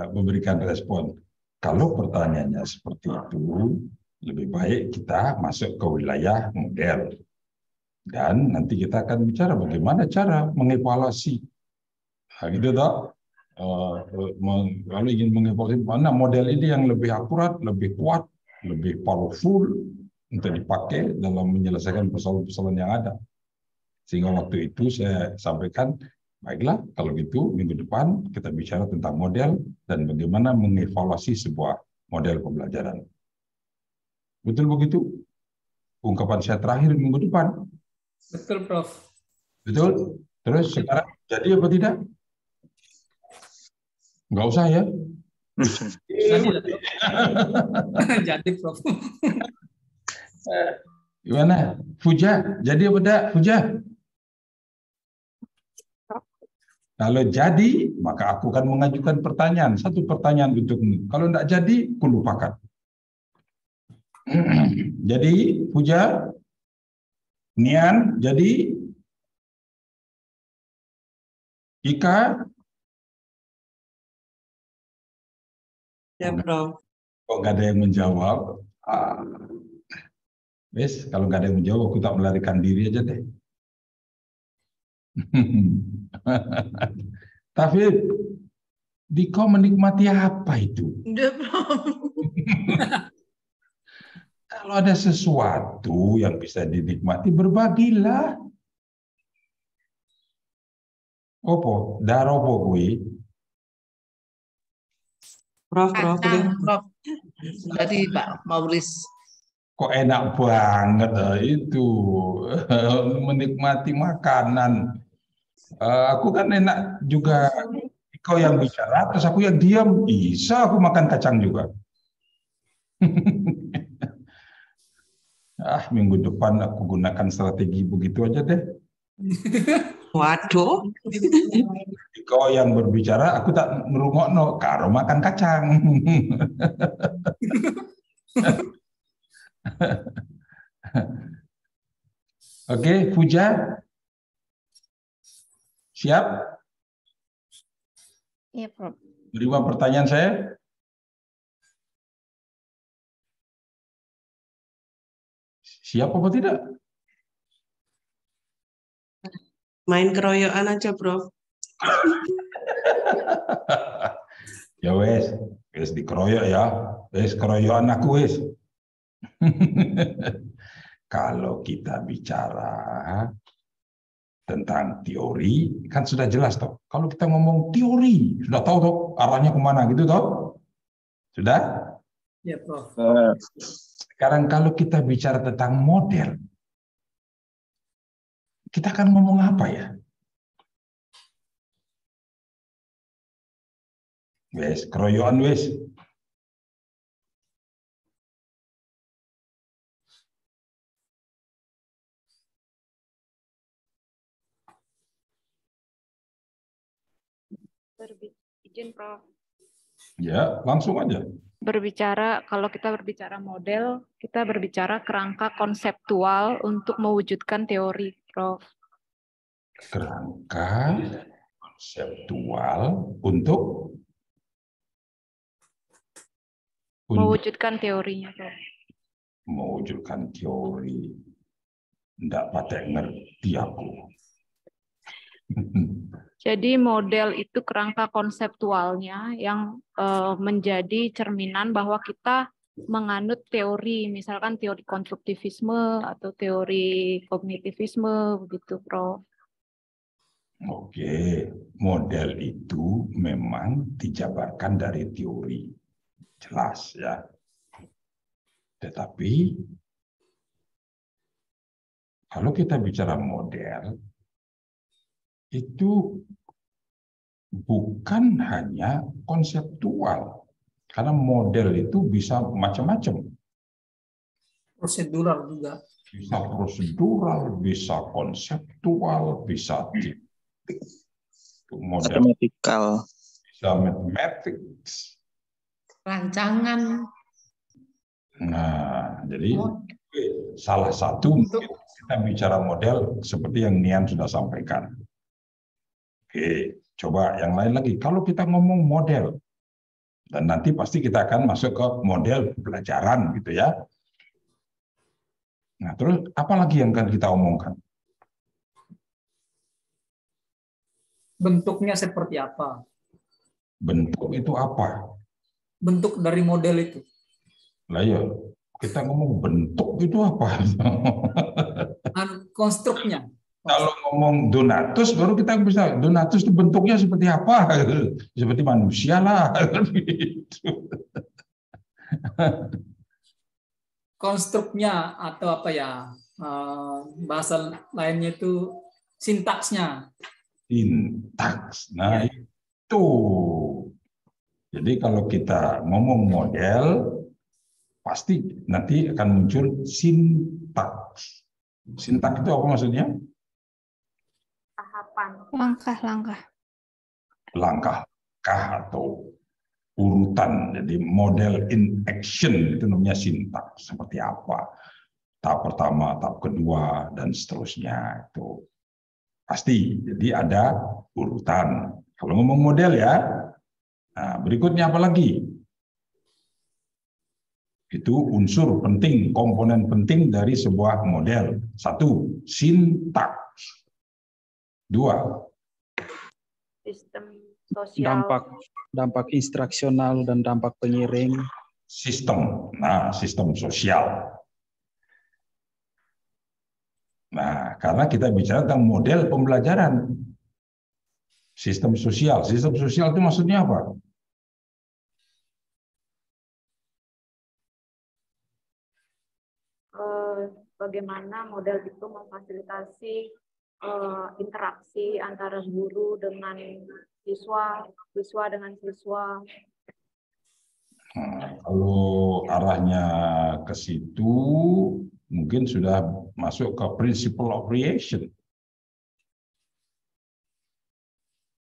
memberikan respon. Kalau pertanyaannya seperti itu, lebih baik kita masuk ke wilayah model. Dan nanti kita akan bicara bagaimana cara mengevaluasi. Nah, gitu toh. Kalau ingin mengevaluasi mana model ini yang lebih akurat, lebih kuat, lebih powerful untuk dipakai dalam menyelesaikan persoalan-persoalan yang ada. Sehingga waktu itu saya sampaikan, baiklah kalau gitu minggu depan kita bicara tentang model dan bagaimana mengevaluasi sebuah model pembelajaran. Betul begitu? Ungkapan saya terakhir minggu depan. Betul, Prof. Betul? Terus sekarang jadi apa tidak? Enggak usah ya. Jadi, Prof. Gimana? Fuja, jadi apa tidak? Fuja? Kalau jadi, maka aku akan mengajukan pertanyaan. Satu pertanyaan untukmu. Kalau tidak jadi, aku lupakan. Jadi, Fuja, Nian, jadi, Ika, Ya, Prof. kok nggak ada yang menjawab? Wes, kalau nggak ada yang menjawab, aku tak melarikan diri aja deh. Tapi di kau menikmati apa itu? Udah, Prof. Kalau ada sesuatu yang bisa dinikmati, berbagilah. Opo, daropo kui. Prof, Prof. Tadi Pak Maulis. Kok enak banget itu menikmati makanan. Aku kan enak juga. Kau yang bicara, terus aku yang diam. Bisa aku makan kacang juga. Minggu depan aku gunakan strategi begitu aja deh. Waduh. Kau yang berbicara, aku tak merungokno karo makan kacang. Oke, Fuja. Siap? Iya, Prof. Menerima pertanyaan saya? Siap apa tidak? Main keroyokan aja, Prof. Ya wes dikeroyok ya. Wes keroyokan aku wes. Kalau kita bicara tentang teori, kan sudah jelas toh. Kalau kita ngomong teori, sudah tahu toh arahnya kemana gitu toh? Sudah? Ya, Prof. Sekarang kalau kita bicara tentang model, kita akan ngomong apa ya? Wes, keroyokan wes. Izin, Prof. Ya, langsung aja. Kalau kita berbicara model, kita berbicara kerangka konseptual untuk mewujudkan teori, Prof. Kerangka konseptual untuk mewujudkan teorinya, Prof. Mewujudkan teori. Nggak patek ngerti aku. Jadi model itu kerangka konseptualnya yang menjadi cerminan bahwa kita menganut teori, misalkan teori konstruktivisme atau teori kognitivisme, begitu, Prof. Oke, model itu memang dijabarkan dari teori. Jelas ya. Tetapi kalau kita bicara model, itu bukan hanya konseptual, karena model itu bisa macam-macam. Prosedural juga. Bisa prosedural, bisa konseptual, bisa model matematikal. mathematics. Rancangan. Nah, jadi salah satu mungkin kita bicara model seperti yang Nian sudah sampaikan. Oke, coba yang lain lagi. Kalau kita ngomong model, dan nanti pasti kita akan masuk ke model pembelajaran gitu ya. Nah, terus apa lagi yang akan kita omongkan? Bentuknya seperti apa? Bentuk itu apa? Bentuk dari model itu. Lah ya, kita ngomong bentuk itu apa? Konstruknya. Kalau ngomong donatus, baru kita bisa, donatus itu bentuknya seperti apa? Seperti manusia lah. Konstruknya atau apa ya, bahasa lainnya itu sintaksnya. Sintaks, nah itu. Jadi kalau kita ngomong model, pasti nanti akan muncul sintaks. Sintaks itu apa maksudnya? Tahapan. Langkah-langkah. Langkah-langkah atau urutan. Jadi model in action itu namanya sintaks. Seperti apa? Tahap pertama, tahap kedua, dan seterusnya. Itu pasti. Jadi ada urutan. Kalau ngomong model ya, nah, berikutnya apa lagi? Itu unsur penting, komponen penting dari sebuah model. 1, sintaks. 2, Sistem sosial. Dampak instruksional dan dampak pengiring. Sistem. Nah, sistem sosial. Nah, karena kita bicara tentang model pembelajaran. Sistem sosial. Sistem sosial itu maksudnya apa? Bagaimana model itu memfasilitasi interaksi antara guru dengan siswa, siswa dengan siswa. Nah, kalau arahnya ke situ, mungkin sudah masuk ke principle of creation.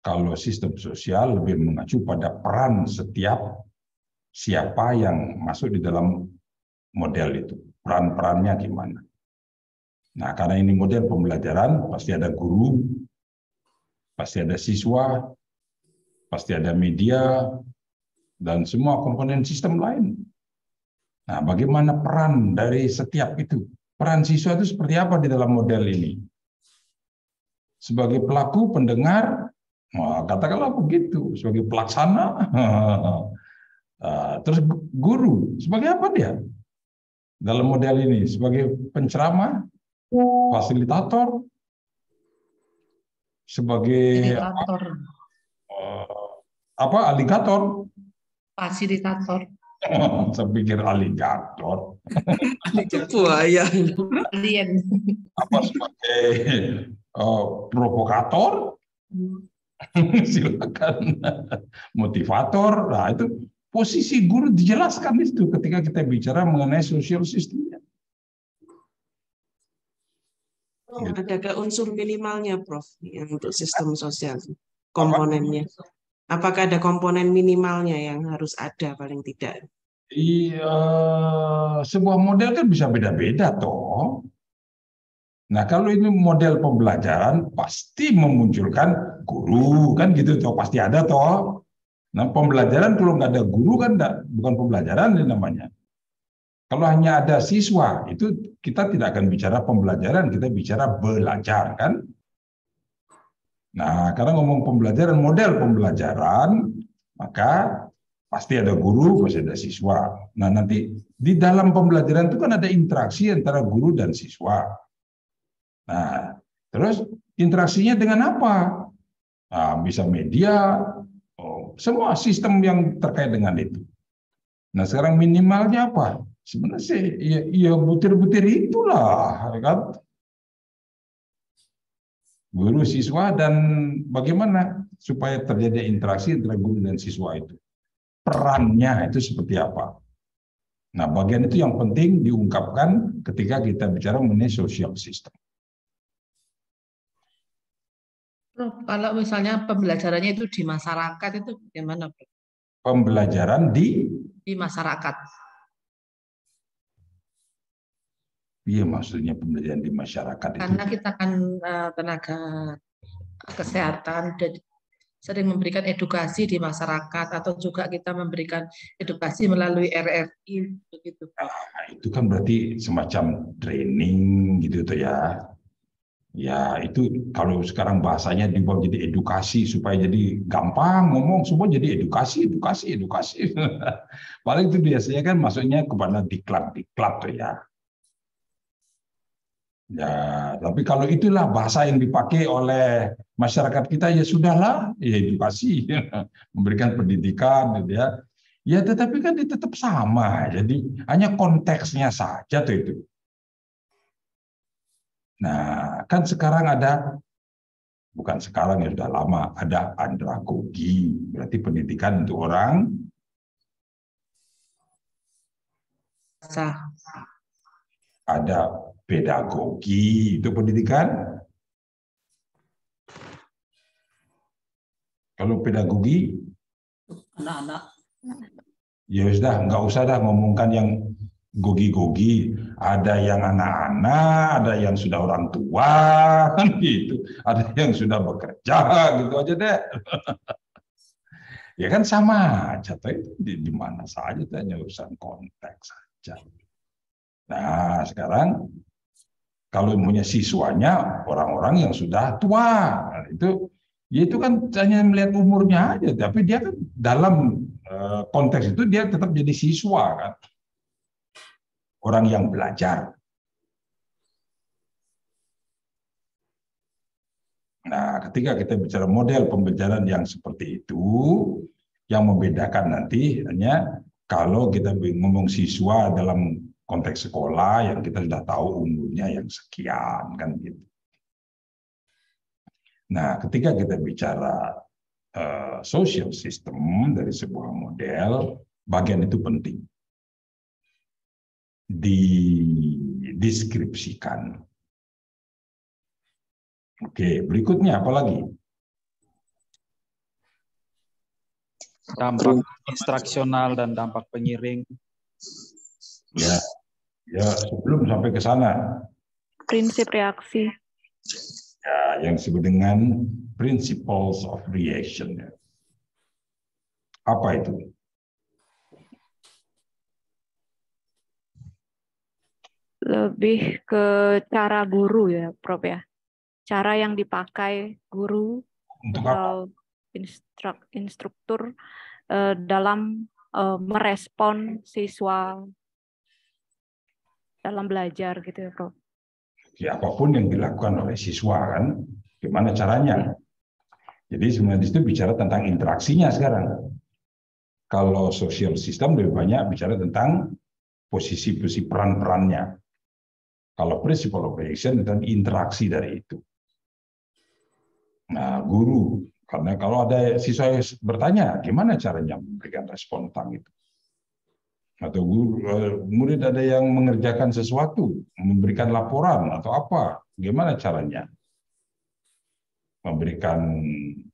Kalau sistem sosial lebih mengacu pada peran setiap siapa yang masuk di dalam model itu. Peran-perannya gimana. Nah, karena ini model pembelajaran, pasti ada guru, pasti ada siswa, pasti ada media, dan semua komponen sistem lain. Nah, bagaimana peran dari setiap itu? Peran siswa itu seperti apa di dalam model ini? Sebagai pelaku, pendengar, katakanlah begitu, sebagai pelaksana, terus guru, sebagai apa dia? Dalam model ini, sebagai penceramah, fasilitator, sebagai aligator. Fasilitator. Saya pikir aligator. Buaya. Apa sebagai provokator? Silakan. Motivator. Nah, itu posisi guru dijelaskan itu ketika kita bicara mengenai social systemnya. Adakah unsur minimalnya, Prof, yang untuk sistem sosial komponennya? Apakah ada komponen minimalnya yang harus ada paling tidak? Iya, sebuah model kan bisa beda-beda toh. Nah, kalau ini model pembelajaran pasti memunculkan guru kan gitu toh, pasti ada toh. Nah, pembelajaran kalau nggak ada guru kan bukan pembelajaran ini namanya. Kalau hanya ada siswa, itu kita tidak akan bicara pembelajaran, kita bicara belajar, kan? Nah, karena ngomong pembelajaran, model pembelajaran, maka pasti ada guru, pasti ada siswa. Nah, nanti di dalam pembelajaran itu kan ada interaksi antara guru dan siswa. Nah, terus interaksinya dengan apa? Nah, bisa media, semua sistem yang terkait dengan itu. Nah, sekarang minimalnya apa? Sebenarnya sih ya butir-butir itulah, kan? Guru, siswa, dan bagaimana supaya terjadi interaksi antara guru dan siswa itu. Perannya itu seperti apa? Nah, bagian itu yang penting diungkapkan ketika kita bicara mengenai social system. Prof, kalau misalnya pembelajarannya itu di masyarakat itu bagaimana, Prof? Pembelajaran di masyarakat. Iya, maksudnya pembelajaran di masyarakat itu. Karena kita kan tenaga kesehatan dan sering memberikan edukasi di masyarakat atau juga kita memberikan edukasi melalui RRI begitu, Prof. Nah, itu kan berarti semacam training gitu tuh ya. Ya itu kalau sekarang bahasanya dibawa jadi edukasi supaya jadi gampang ngomong, semua jadi edukasi. Paling itu biasanya kan maksudnya kepada diklat tuh ya. Ya, tapi kalau itulah bahasa yang dipakai oleh masyarakat kita, ya sudahlah, ya edukasi, memberikan pendidikan, gitu ya. Ya, tetapi kan tetap sama, jadi hanya konteksnya saja tuh itu. Nah, kan sekarang ada, bukan sekarang ya sudah lama, ada andragogi, berarti pendidikan untuk orang. Ada pedagogi, itu pendidikan. Kalau pedagogi, anak-anak. Ya sudah, nggak usah dah ngomongkan yang gogi-gogi. Ada yang anak-anak, ada yang sudah orang tua, kan gitu. Ada yang sudah bekerja, gitu aja deh. Ya kan sama aja, itu di mana saja, itu hanya urusan konteks saja. Nah, sekarang kalau punya siswanya orang-orang yang sudah tua, itu ya itu kan hanya melihat umurnya aja, tapi dia kan dalam konteks itu dia tetap jadi siswa kan, orang yang belajar. Nah, ketika kita bicara model pembelajaran yang seperti itu, yang membedakan nanti hanya kalau kita ngomong siswa dalam konteks sekolah yang kita sudah tahu umurnya yang sekian kan gitu. Nah, ketika kita bicara social system dari sebuah model, bagian itu penting dideskripsikan. Oke, berikutnya apa lagi? Dampak instruksional dan dampak pengiring. Ya, sebelum sampai ke sana. Prinsip reaksi. Ya, yang disebut dengan principles of reaction. Apa itu? Lebih ke cara guru ya, Prof ya. Cara yang dipakai guru atau instruktur dalam merespon siswa dalam belajar gitu ya, Prof. Ya, apapun yang dilakukan oleh siswa kan, gimana caranya? Jadi sebenarnya itu bicara tentang interaksinya sekarang. Kalau social system lebih banyak bicara tentang posisi-posisi peran-perannya. Kalau principle of reaction dan interaksi dari itu. Nah, guru, karena kalau ada siswa yang bertanya, gimana caranya memberikan respon tentang itu? Atau murid ada yang mengerjakan sesuatu, memberikan laporan atau apa, gimana caranya memberikan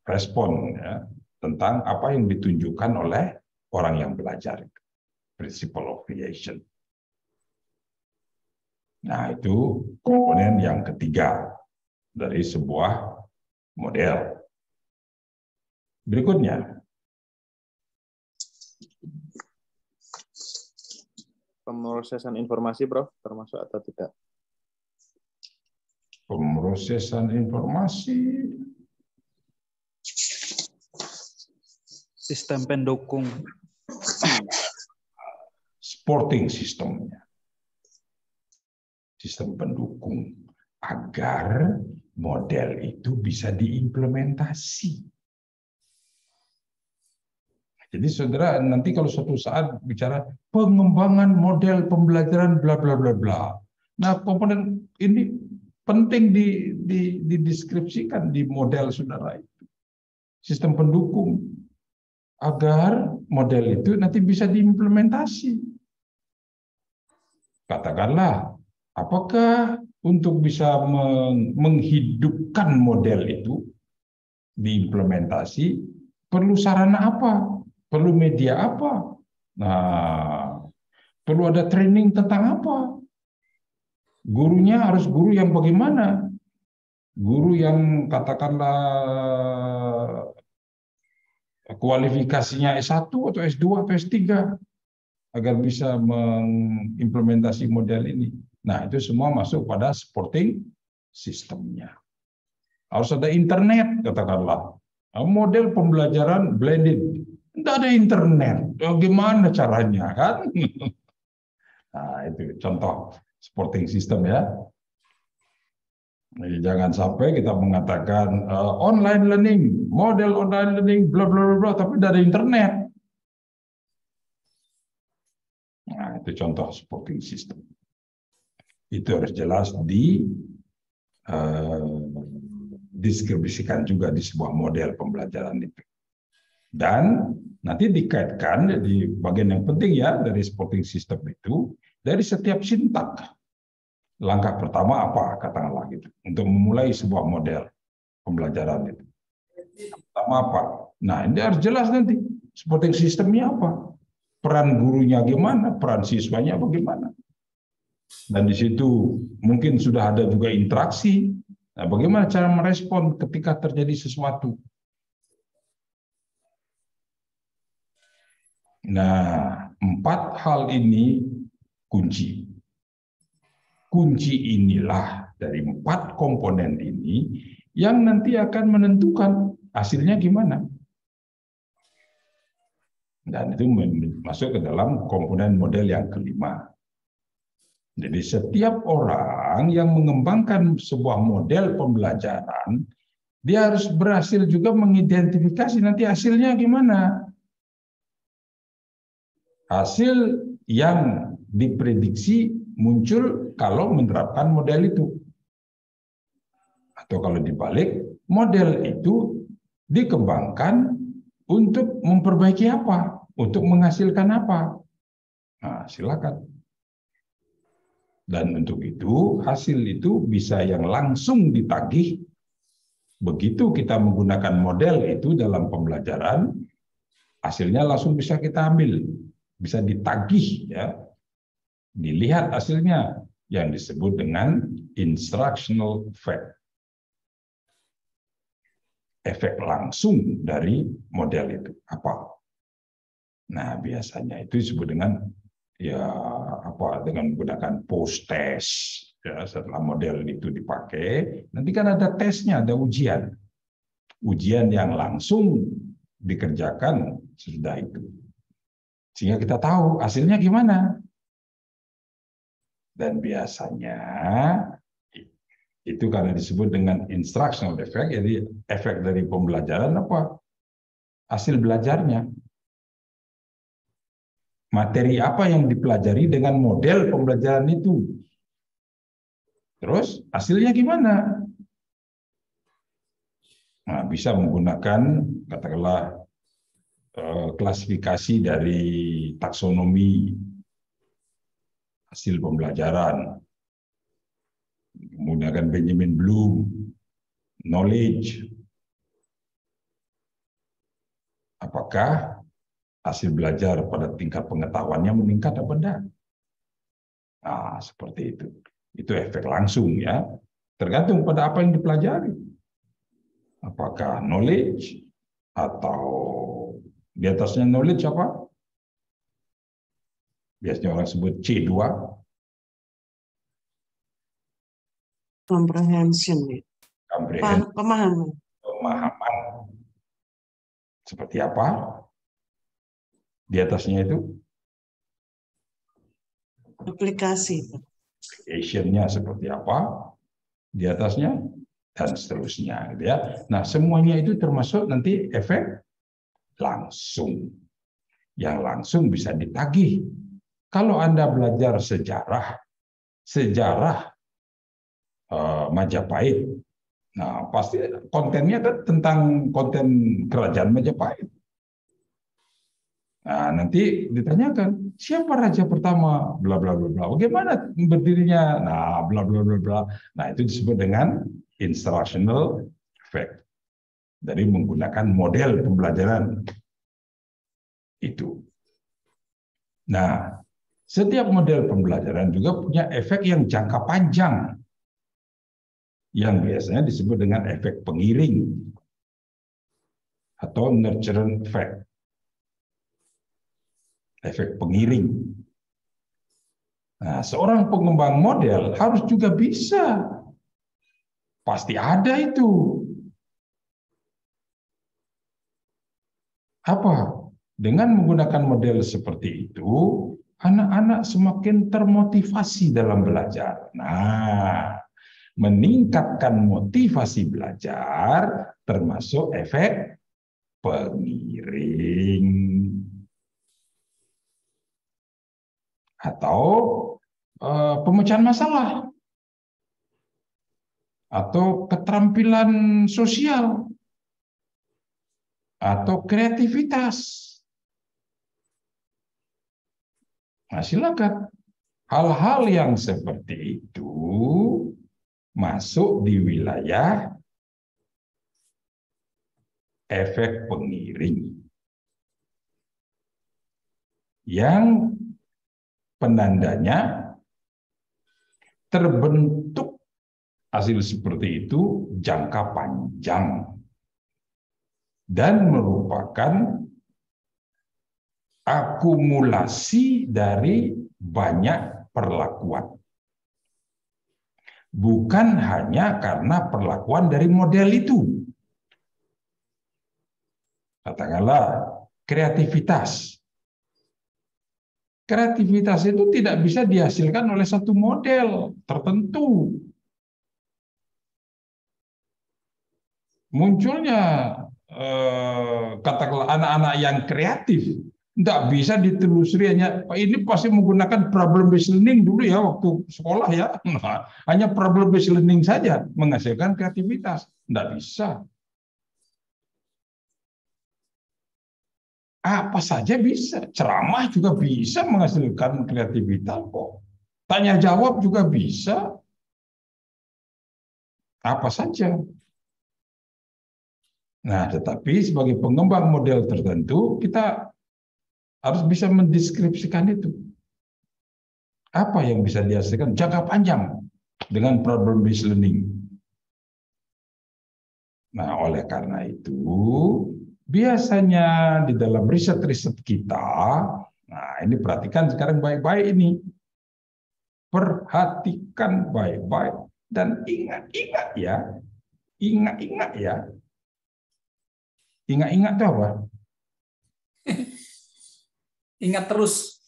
respon ya, tentang apa yang ditunjukkan oleh orang yang belajar. Principle of creation. Nah, itu komponen yang ketiga dari sebuah model. Berikutnya, pemrosesan informasi, Prof, termasuk atau tidak? Pemrosesan informasi. Sistem pendukung. Supporting sistemnya. Sistem pendukung agar model itu bisa diimplementasi. Jadi saudara nanti kalau suatu saat bicara pengembangan model pembelajaran bla bla bla bla. Nah, komponen ini penting dideskripsikan di model saudara itu. Sistem pendukung agar model itu nanti bisa diimplementasi. Katakanlah, apakah untuk bisa menghidupkan model itu diimplementasi, perlu sarana apa? Perlu media apa? Nah, perlu ada training tentang apa? Gurunya harus guru yang bagaimana? Guru yang katakanlah kualifikasinya S1 atau S2 atau S3 agar bisa mengimplementasi model ini. Nah, itu semua masuk pada supporting sistemnya. Harus ada internet, katakanlah. Model pembelajaran blended. Tidak ada internet. Bagaimana caranya, kan? Nah, itu contoh supporting system ya. Jadi jangan sampai kita mengatakan online learning, model online learning, bla bla bla, tapi tidak ada internet. Nah, itu contoh supporting system. Itu harus jelas didistribusikan juga di sebuah model pembelajaran itu. Dan nanti dikaitkan di bagian yang penting ya dari supporting system itu, dari setiap sintak. Langkah pertama apa, katakanlah gitu, untuk memulai sebuah model pembelajaran itu. Pertama apa? Nah, ini harus jelas nanti supporting sistemnya apa, peran gurunya gimana, peran siswanya bagaimana. Dan di situ mungkin sudah ada juga interaksi. Nah, bagaimana cara merespon ketika terjadi sesuatu. Nah, 4 hal ini kunci. Kunci inilah dari 4 komponen ini yang nanti akan menentukan hasilnya gimana. Dan itu masuk ke dalam komponen model yang kelima. Jadi setiap orang yang mengembangkan sebuah model pembelajaran, dia harus berhasil juga mengidentifikasi nanti hasilnya gimana. Hasil yang diprediksi muncul kalau menerapkan model itu. Atau kalau dibalik, model itu dikembangkan untuk memperbaiki apa? Untuk menghasilkan apa? Nah, silakan. Dan untuk itu, hasil itu bisa yang langsung ditagih. Begitu kita menggunakan model itu dalam pembelajaran, hasilnya langsung bisa kita ambil. Bisa ditagih, ya. Dilihat hasilnya yang disebut dengan instructional effect. Efek langsung dari model itu apa? Nah, biasanya itu disebut dengan dengan menggunakan post test. Ya, setelah model itu dipakai, nanti kan ada tesnya, ada ujian. Ujian yang langsung dikerjakan sesudah itu. Sehingga kita tahu hasilnya gimana. Dan biasanya itu karena disebut dengan instructional effect, jadi efek dari pembelajaran apa? Hasil belajarnya. Materi apa yang dipelajari dengan model pembelajaran itu. Terus hasilnya gimana? Nah, bisa menggunakan katakanlah klasifikasi dari taksonomi hasil pembelajaran, menggunakan Benjamin Bloom, knowledge. Apakah hasil belajar pada tingkat pengetahuannya meningkat atau tidak? Nah, seperti itu. Itu efek langsung ya. Tergantung pada apa yang dipelajari. Apakah knowledge atau di atasnya knowledge apa? Biasanya orang sebut C2. Comprehension. Pemahaman. Pemahaman. Seperti apa? Di atasnya itu? Aplikasi. Application-nya seperti apa? Di atasnya? Dan seterusnya. Gitu ya. Nah, semuanya itu termasuk nanti efek langsung. Yang langsung bisa ditagih. Kalau Anda belajar sejarah Majapahit, nah pasti kontennya tentang konten kerajaan Majapahit. Nah, nanti ditanyakan siapa raja pertama, bla bla bla bla. Bagaimana berdirinya? Nah, bla bla bla bla. Nah, itu disebut dengan instructional effect. dari menggunakan model pembelajaran itu. Nah, setiap model pembelajaran juga punya efek yang jangka panjang, yang biasanya disebut dengan efek pengiring atau nurture effect. Efek pengiring. Nah, seorang pengembang model harus juga bisa. Pasti ada itu. Apa? Dengan menggunakan model seperti itu, anak-anak semakin termotivasi dalam belajar. Nah, meningkatkan motivasi belajar termasuk efek pengiring. Atau pemecahan masalah. Atau keterampilan sosial. Atau kreativitas. Nah, silakan. Hal-hal yang seperti itu masuk di wilayah efek pengiring. Yang penandanya terbentuk hasil seperti itu jangka panjang dan merupakan akumulasi dari banyak perlakuan. Bukan hanya karena perlakuan dari model itu. Katakanlah kreativitas. Kreativitas itu tidak bisa dihasilkan oleh satu model tertentu. Munculnya katakanlah anak-anak yang kreatif tidak bisa ditelusuri hanya ini pasti menggunakan problem based learning dulu ya waktu sekolah ya. Nah, hanya problem based learning saja menghasilkan kreativitas. Tidak bisa. Apa saja bisa. Ceramah juga bisa menghasilkan kreativitas kok. Tanya jawab juga bisa. Apa saja. Nah, tetapi sebagai pengembang model tertentu kita harus bisa mendeskripsikan itu. Apa yang bisa dihasilkan jangka panjang dengan problem based learning. Nah, oleh karena itu, biasanya di dalam riset-riset kita, nah ini perhatikan sekarang baik-baik ini. Perhatikan baik-baik dan ingat-ingat ya. Ingat-ingat ya. Ingat-ingat itu apa? Ingat terus.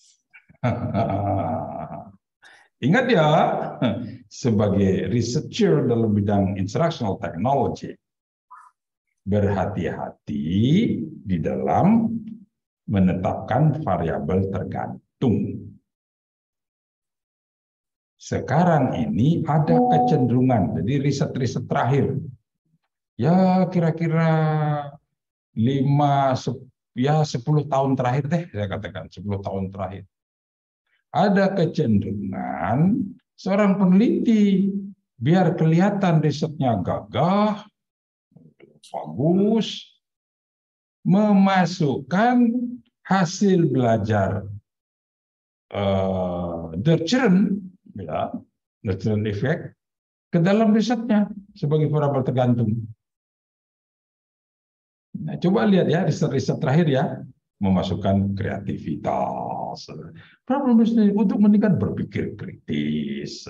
Ingat ya, sebagai researcher dalam bidang instructional technology, berhati-hati di dalam menetapkan variabel tergantung. Sekarang ini ada kecenderungan, jadi riset-riset terakhir, ya kira-kira 10 tahun terakhir deh, saya katakan 10 tahun terakhir. Ada kecenderungan seorang peneliti biar kelihatan risetnya gagah, bagus, memasukkan hasil belajar Nurture effect ke dalam risetnya sebagai variabel tergantung. Nah, coba lihat ya riset-riset terakhir ya, memasukkan kreativitas, problem untuk meningkat berpikir kritis,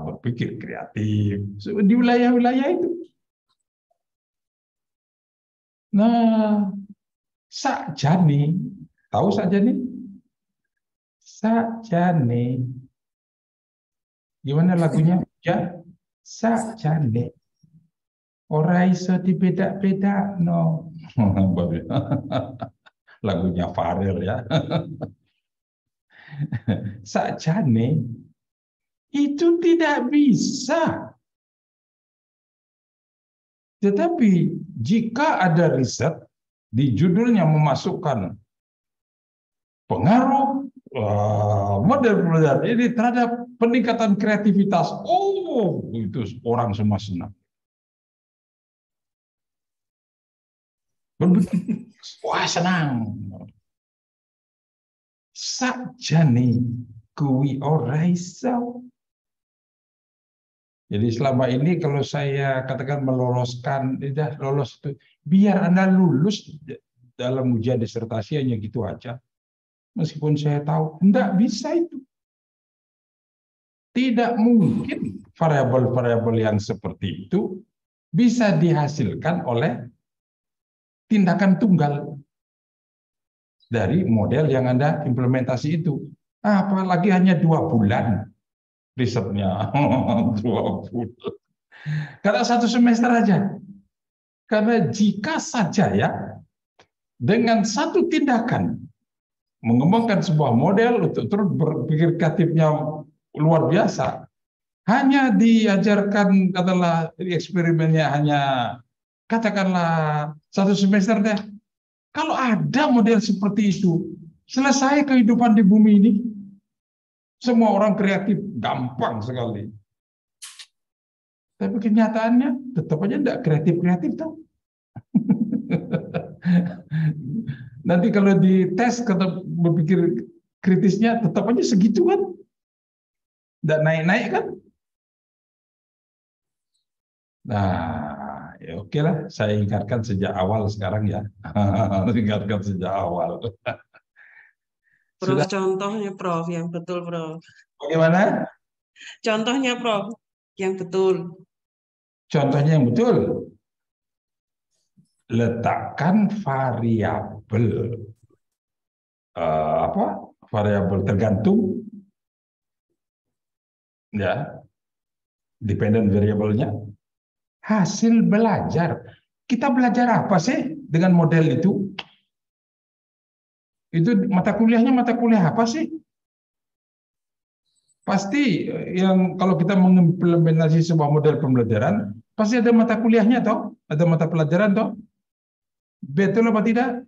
berpikir kreatif di wilayah-wilayah itu. Nah, Sakjane, tahu Sakjane? Sakjane, gimana lagunya? Ya, Sakjane. Ora iso dibeda-beda no. Lagunya Farel ya. Sakjane itu tidak bisa. Tetapi jika ada riset di judulnya memasukkan pengaruh model pembelajaran ini terhadap peningkatan kreativitas, oh itu orang semua senang. Wah, senang. Sakjane kuwi ora iso. Jadi selama ini kalau saya katakan meloloskan, tidak lolos itu, biar Anda lulus dalam ujian disertasi hanya gitu aja. Meskipun saya tahu, enggak bisa itu. Tidak mungkin variabel-variabel yang seperti itu bisa dihasilkan oleh tindakan tunggal dari model yang Anda implementasi itu. Apalagi hanya 2 bulan risetnya. 2 bulan. Karena 1 semester aja. Karena jika saja ya, dengan 1 tindakan mengembangkan sebuah model untuk terus berpikir kreatifnya luar biasa, hanya diajarkan katakanlah eksperimennya hanya katakanlah 1 semester deh. Kalau ada model seperti itu, selesai kehidupan di bumi ini. Semua orang kreatif, gampang sekali. Tapi kenyataannya tetap aja enggak kreatif-kreatif tuh. Nanti kalau dites kata berpikir kritisnya tetap aja segitu kan. Enggak naik-naik kan. Nah, ya oke lah, saya ingatkan sejak awal sekarang ya. Ingatkan sejak awal. Prof, Sudah. contohnya Prof, yang betul Prof. Bagaimana? Contohnya Prof, yang betul. Contohnya yang betul. Letakkan variabel variabel tergantung ya, dependent variabelnya, hasil belajar. Kita belajar apa sih dengan model itu? Itu mata kuliahnya mata kuliah apa sih? Pasti yang kalau kita mengimplementasi sebuah model pembelajaran, pasti ada mata kuliahnya toh, ada mata pelajaran toh. Betul apa tidak?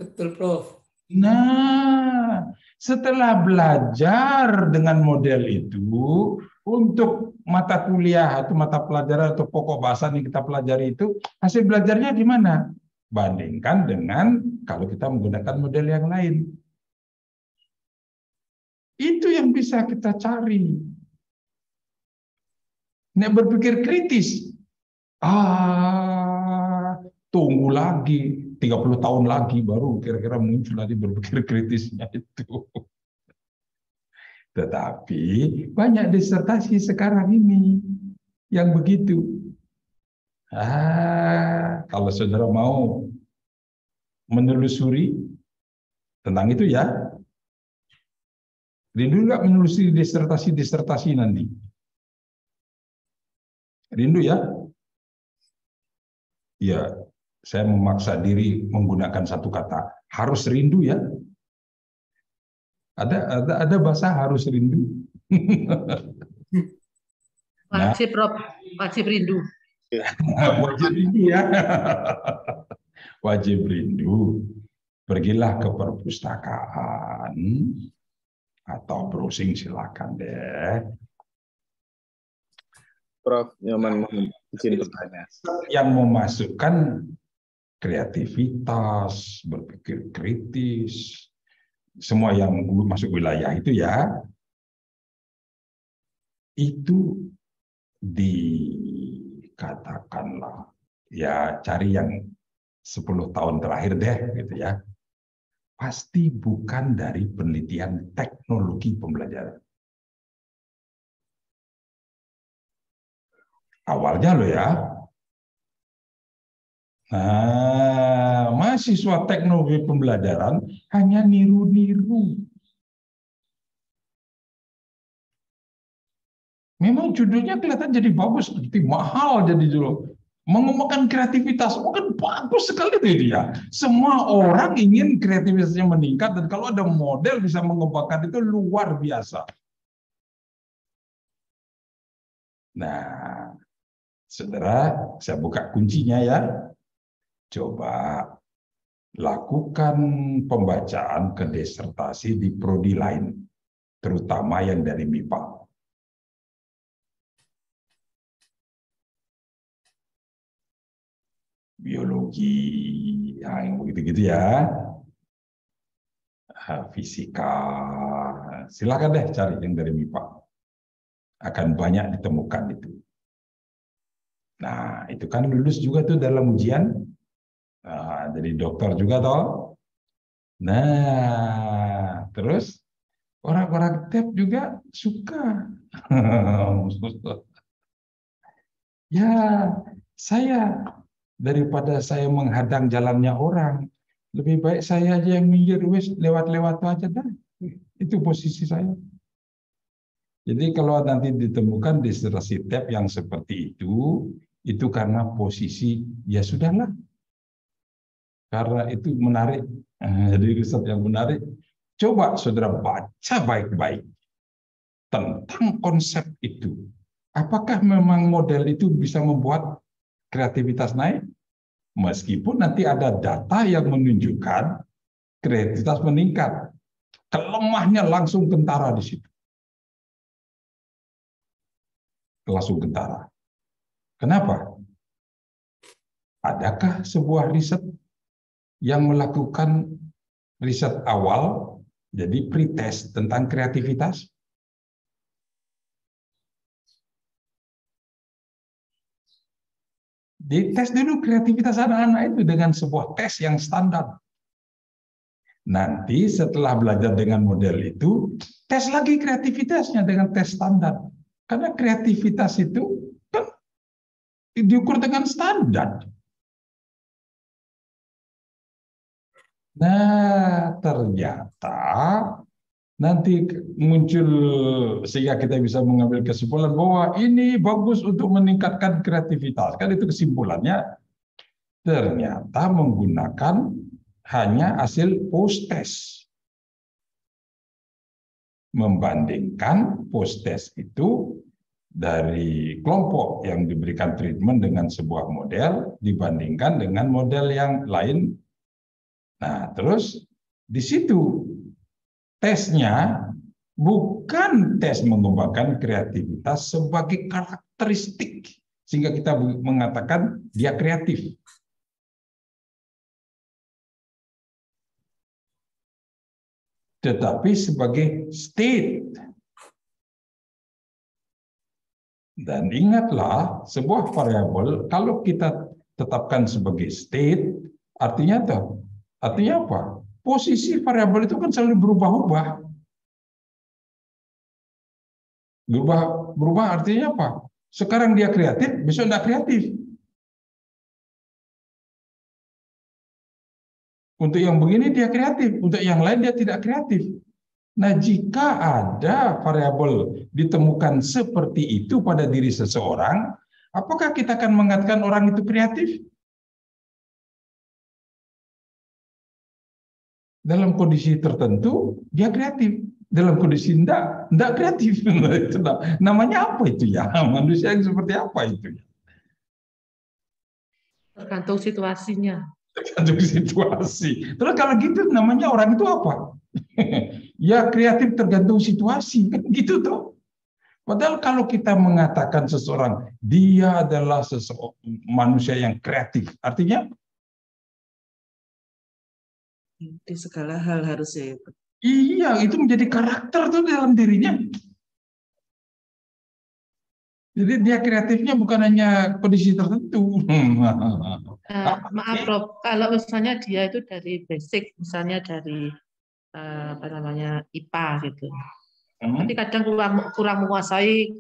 Betul, Prof. Nah, setelah belajar dengan model itu, untuk mata kuliah atau mata pelajaran atau pokok bahasan yang kita pelajari itu, hasil belajarnya gimana? Bandingkan dengan kalau kita menggunakan model yang lain. Itu yang bisa kita cari. Nek berpikir kritis, tunggu lagi 30 tahun lagi baru kira-kira muncul nanti berpikir kritisnya itu. Tetapi banyak disertasi sekarang ini yang begitu. Kalau saudara mau menelusuri tentang itu ya, rindu nggak menelusuri disertasi nanti? Rindu ya? Ya, saya memaksa diri menggunakan satu kata, harus rindu ya. Ada bahasa harus rindu. Wajib, Prof. Wajib rindu. Wajib rindu ya. Wajib rindu. Pergilah ke perpustakaan atau browsing silakan deh. Prof, Nyoman izin bertanya. Yang memasukkan kreativitas, berpikir kritis, semua yang masuk wilayah itu ya, itu dikatakanlah ya cari yang 10 tahun terakhir deh gitu ya. Pasti bukan dari penelitian teknologi pembelajaran. Awalnya loh ya. Nah, mahasiswa teknologi pembelajaran hanya niru-niru. Memang judulnya kelihatan jadi bagus, seperti mahal jadi judul. Mengembangkan kreativitas, kan bagus sekali itu ya. Semua orang ingin kreativitasnya meningkat, dan kalau ada model bisa mengembangkan itu luar biasa. Nah, saudara, saya buka kuncinya ya. Coba lakukan pembacaan ke disertasi di prodi lain, terutama yang dari MIPA. biologi, yang begitu-gitu ya. Fisika, silakan deh cari yang dari MIPA. Akan banyak ditemukan itu. Nah, itu kan lulus juga tuh dalam ujian. Nah, jadi dokter juga toh. Nah, terus orang-orang TEP juga suka. Ya, saya daripada saya menghadang jalannya orang, lebih baik saya aja yang minggir, wes lewat-lewat aja dah. Itu posisi saya. Jadi kalau nanti ditemukan disertasi TEP yang seperti itu karena posisi ya sudahlah. Karena itu menarik, jadi riset yang menarik. Coba saudara baca baik-baik tentang konsep itu. Apakah memang model itu bisa membuat kreativitas naik? Meskipun nanti ada data yang menunjukkan kreativitas meningkat. Kelemahnya langsung tentara di situ. Langsung tentara. Kenapa? Adakah sebuah riset yang melakukan riset awal, jadi pretest tentang kreativitas? Dites dulu kreativitas anak-anak itu dengan sebuah tes yang standar. Nanti setelah belajar dengan model itu, tes lagi kreativitasnya dengan tes standar. Karena kreativitas itu kan diukur dengan standar. Nah, ternyata nanti muncul sehingga kita bisa mengambil kesimpulan bahwa ini bagus untuk meningkatkan kreativitas. Kan itu kesimpulannya. Ternyata menggunakan hanya hasil post-test. Membandingkan post-test itu dari kelompok yang diberikan treatment dengan sebuah model dibandingkan dengan model yang lain. Nah, terus di situ tesnya bukan tes mengembangkan kreativitas sebagai karakteristik sehingga kita mengatakan dia kreatif. Tetapi sebagai state. Dan ingatlah sebuah variabel kalau kita tetapkan sebagai state artinya apa? Posisi variabel itu kan selalu berubah-ubah. Berubah artinya apa? Sekarang dia kreatif, besok tidak kreatif. Untuk yang begini dia kreatif, untuk yang lain dia tidak kreatif. Nah, jika ada variabel ditemukan seperti itu pada diri seseorang, apakah kita akan mengatakan orang itu kreatif? Dalam kondisi tertentu dia kreatif, dalam kondisi tidak kreatif. Namanya apa itu ya? Manusia yang seperti apa itu ya? Tergantung situasinya. Tergantung situasi. Terus kalau gitu namanya orang itu apa? Ya kreatif tergantung situasi, kan gitu toh. Padahal kalau kita mengatakan seseorang dia adalah manusia yang kreatif, artinya di segala hal harusnya itu. Iya, itu menjadi karakter tuh dalam dirinya. Jadi dia kreatifnya bukan hanya kondisi tertentu. Maaf Prof, kalau misalnya dia itu dari basic, misalnya dari IPA gitu. Tapi kadang kurang menguasai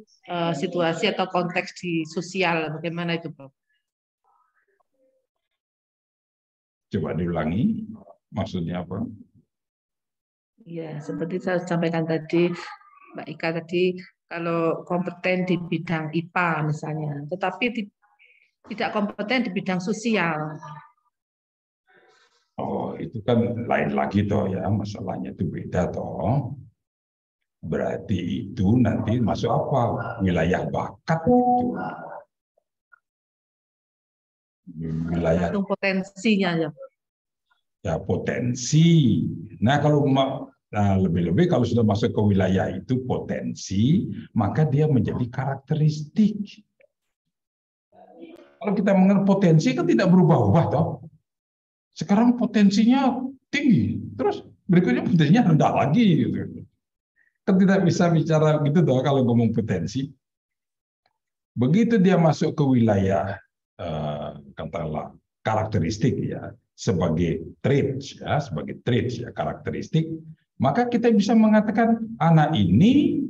situasi atau konteks di sosial, bagaimana itu Prof? Coba diulangi, maksudnya apa? Iya, seperti saya sampaikan tadi, Mbak Ika tadi, kalau kompeten di bidang IPA misalnya, tetapi tidak kompeten di bidang sosial. Oh, itu kan lain lagi toh ya, masalahnya itu beda toh. Berarti itu nanti masuk apa? Wilayah bakat itu. Wilayah potensinya ya. Ya potensi. Nah, kalau lebih-lebih kalau sudah masuk ke wilayah itu potensi, maka dia menjadi karakteristik. Kalau kita mengenal potensi kan tidak berubah-ubah toh. Sekarang potensinya tinggi, terus berikutnya potensinya rendah lagi gitu. Kan tidak bisa bicara gitu toh kalau ngomong potensi. Begitu dia masuk ke wilayah katakanlah karakteristik ya, sebagai traits ya, karakteristik, maka kita bisa mengatakan anak ini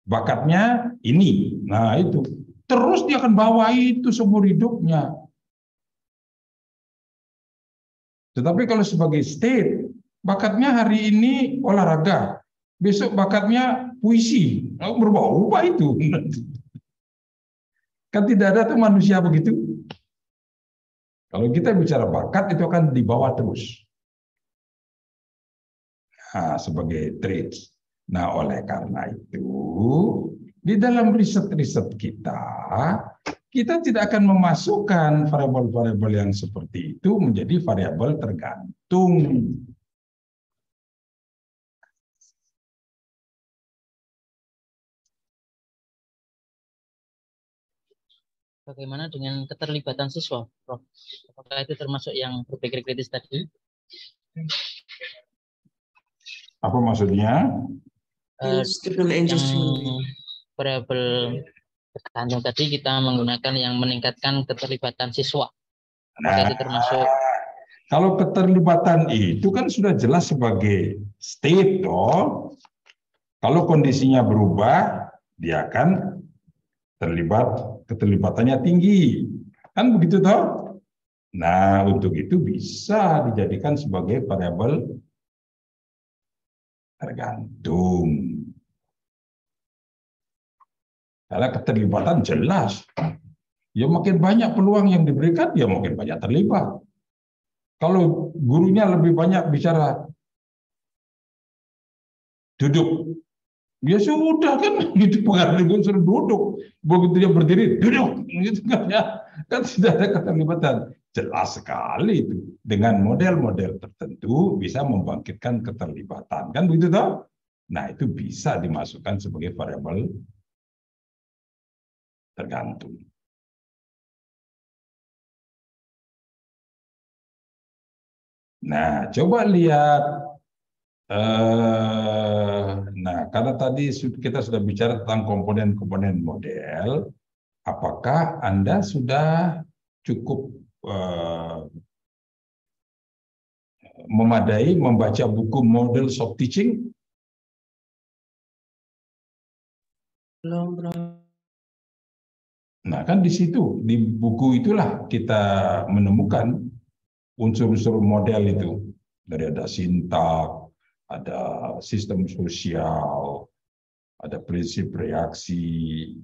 bakatnya ini. Nah, itu. Terus dia akan bawa itu seumur hidupnya. Tetapi kalau sebagai state, bakatnya hari ini olahraga, besok bakatnya puisi, berubah-ubah itu. Kan tidak ada tuh manusia begitu. Kalau kita bicara bakat itu akan dibawa terus. Nah, sebagai traits. Nah, oleh karena itu, di dalam riset-riset kita tidak akan memasukkan variabel-variabel yang seperti itu menjadi variabel tergantung. Bagaimana dengan keterlibatan siswa, Prof? Apakah itu termasuk yang berpikir kritis tadi? Apa maksudnya? Yang variabel tergantung tadi kita menggunakan yang meningkatkan keterlibatan siswa. Apakah itu termasuk? Kalau keterlibatan itu kan sudah jelas sebagai state, toh. Kalau kondisinya berubah, dia akan keterlibatannya tinggi. Kan begitu toh? Nah, untuk itu bisa dijadikan sebagai variabel tergantung. Karena keterlibatan jelas. Ya makin banyak peluang yang diberikan, ya makin banyak terlibat. Kalau gurunya lebih banyak bicara duduk, ya sudah kan itu pengaruh suruh duduk. Begitu dia berdiri, duduk, gitu kan ya. Kan tidak ada keterlibatan. Jelas sekali itu. Dengan model-model tertentu bisa membangkitkan keterlibatan. Kan begitu toh? Nah, itu bisa dimasukkan sebagai variabel tergantung. Nah, coba lihat. Nah, karena tadi kita sudah bicara tentang komponen-komponen model, apakah Anda sudah cukup memadai membaca buku Models of Teaching? Belum, Bro. Nah, kan di situ, di buku itulah kita menemukan unsur-unsur model itu. Dari ada sintak, ada sistem sosial, ada prinsip reaksi,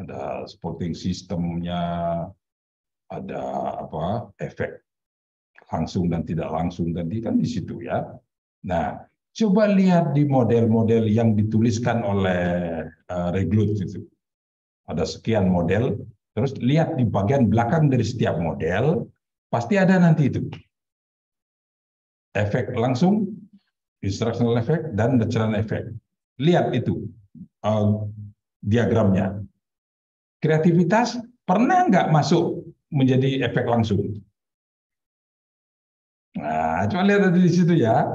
ada supporting sistemnya, ada apa efek langsung dan tidak langsung tadi kan di situ ya. Nah, coba lihat di model-model yang dituliskan oleh Reglut itu. Ada sekian model, terus lihat di bagian belakang dari setiap model, pasti ada nanti itu. Efek langsung, instructional effect, dan natural effect. Lihat itu diagramnya. Kreativitas pernah nggak masuk menjadi efek langsung? Nah, coba lihat di situ ya.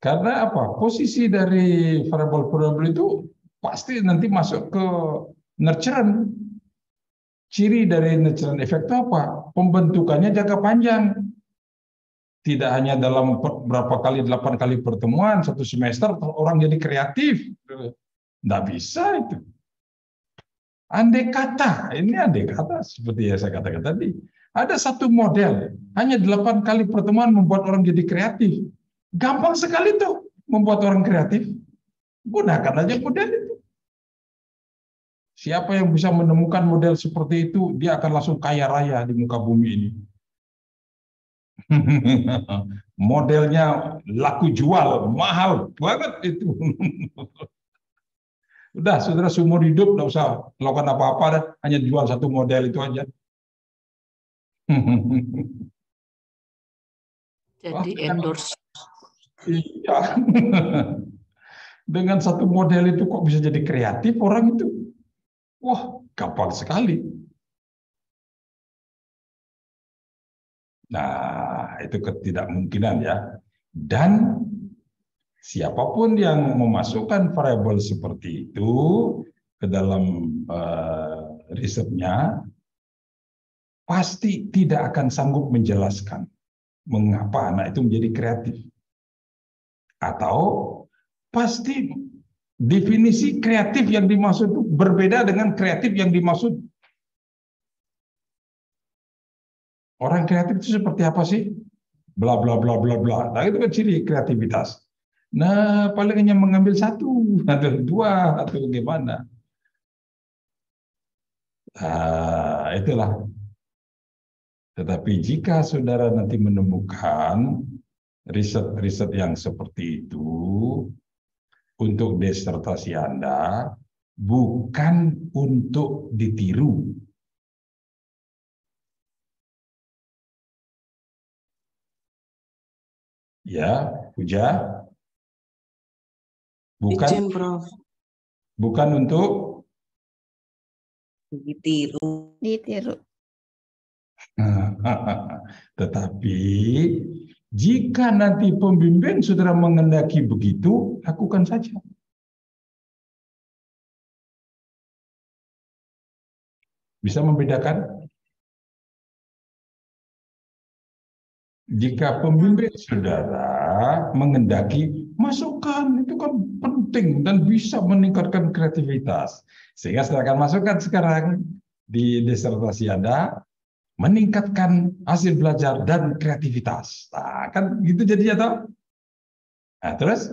Karena apa? Posisi dari variabel-variabel itu pasti nanti masuk ke nurturan. Ciri dari nurturan effect itu apa? Pembentukannya jangka panjang. Tidak hanya dalam berapa kali, 8 kali pertemuan, 1 semester, orang jadi kreatif. Nggak bisa itu. Andai kata, ini andai kata, seperti yang saya katakan tadi. Ada satu model, hanya 8 kali pertemuan membuat orang jadi kreatif. Gampang sekali tuh membuat orang kreatif. Gunakan aja model itu. Siapa yang bisa menemukan model seperti itu, dia akan langsung kaya raya di muka bumi ini. Modelnya laku jual, mahal banget itu. Udah, saudara seumur hidup nggak usah melakukan apa-apa, hanya jual satu model itu aja. Jadi endorse. Iya. Dengan satu model itu kok bisa jadi kreatif orang itu. Wah, gampang sekali. Nah, itu ketidakmungkinan ya. Dan siapapun yang memasukkan variabel seperti itu ke dalam risetnya, pasti tidak akan sanggup menjelaskan mengapa anak itu menjadi kreatif. Atau pasti definisi kreatif yang dimaksud itu berbeda dengan kreatif yang dimaksud. Orang kreatif itu seperti apa sih? Bla bla bla bla bla. Nah, itu kan ciri kreativitas. Nah, paling hanya mengambil satu atau dua atau bagaimana. Nah, itulah. Tetapi jika saudara nanti menemukan riset-riset yang seperti itu untuk disertasi Anda, bukan untuk ditiru. Ya, Puja. Izin, Prof. Bukan untuk ditiru. Tetapi jika nanti pembimbing saudara mengendaki begitu, lakukan saja. Bisa membedakan? Jika pembimbing saudara mengendaki, masukkan, itu kan penting dan bisa meningkatkan kreativitas. Sehingga saudara akan masukkan sekarang di disertasi Anda, meningkatkan hasil belajar dan kreativitas. Nah, kan gitu jadinya toh. Nah, terus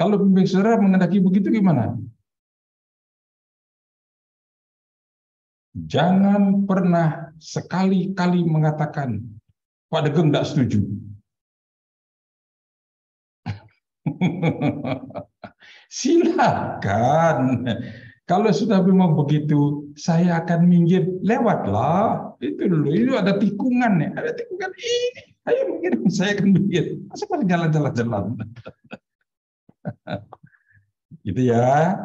kalau pembimbing saudara mengendaki begitu gimana? Jangan pernah sekali-kali mengatakan, Pak Degeng tidak setuju. Silakan. Kalau sudah memang begitu, saya akan minggir, lewatlah. Itu dulu, itu ada tikungan ya. Ada tikungan, ayo minggir, saya akan minggir. Masa paling jalan-jalan. Gitu ya.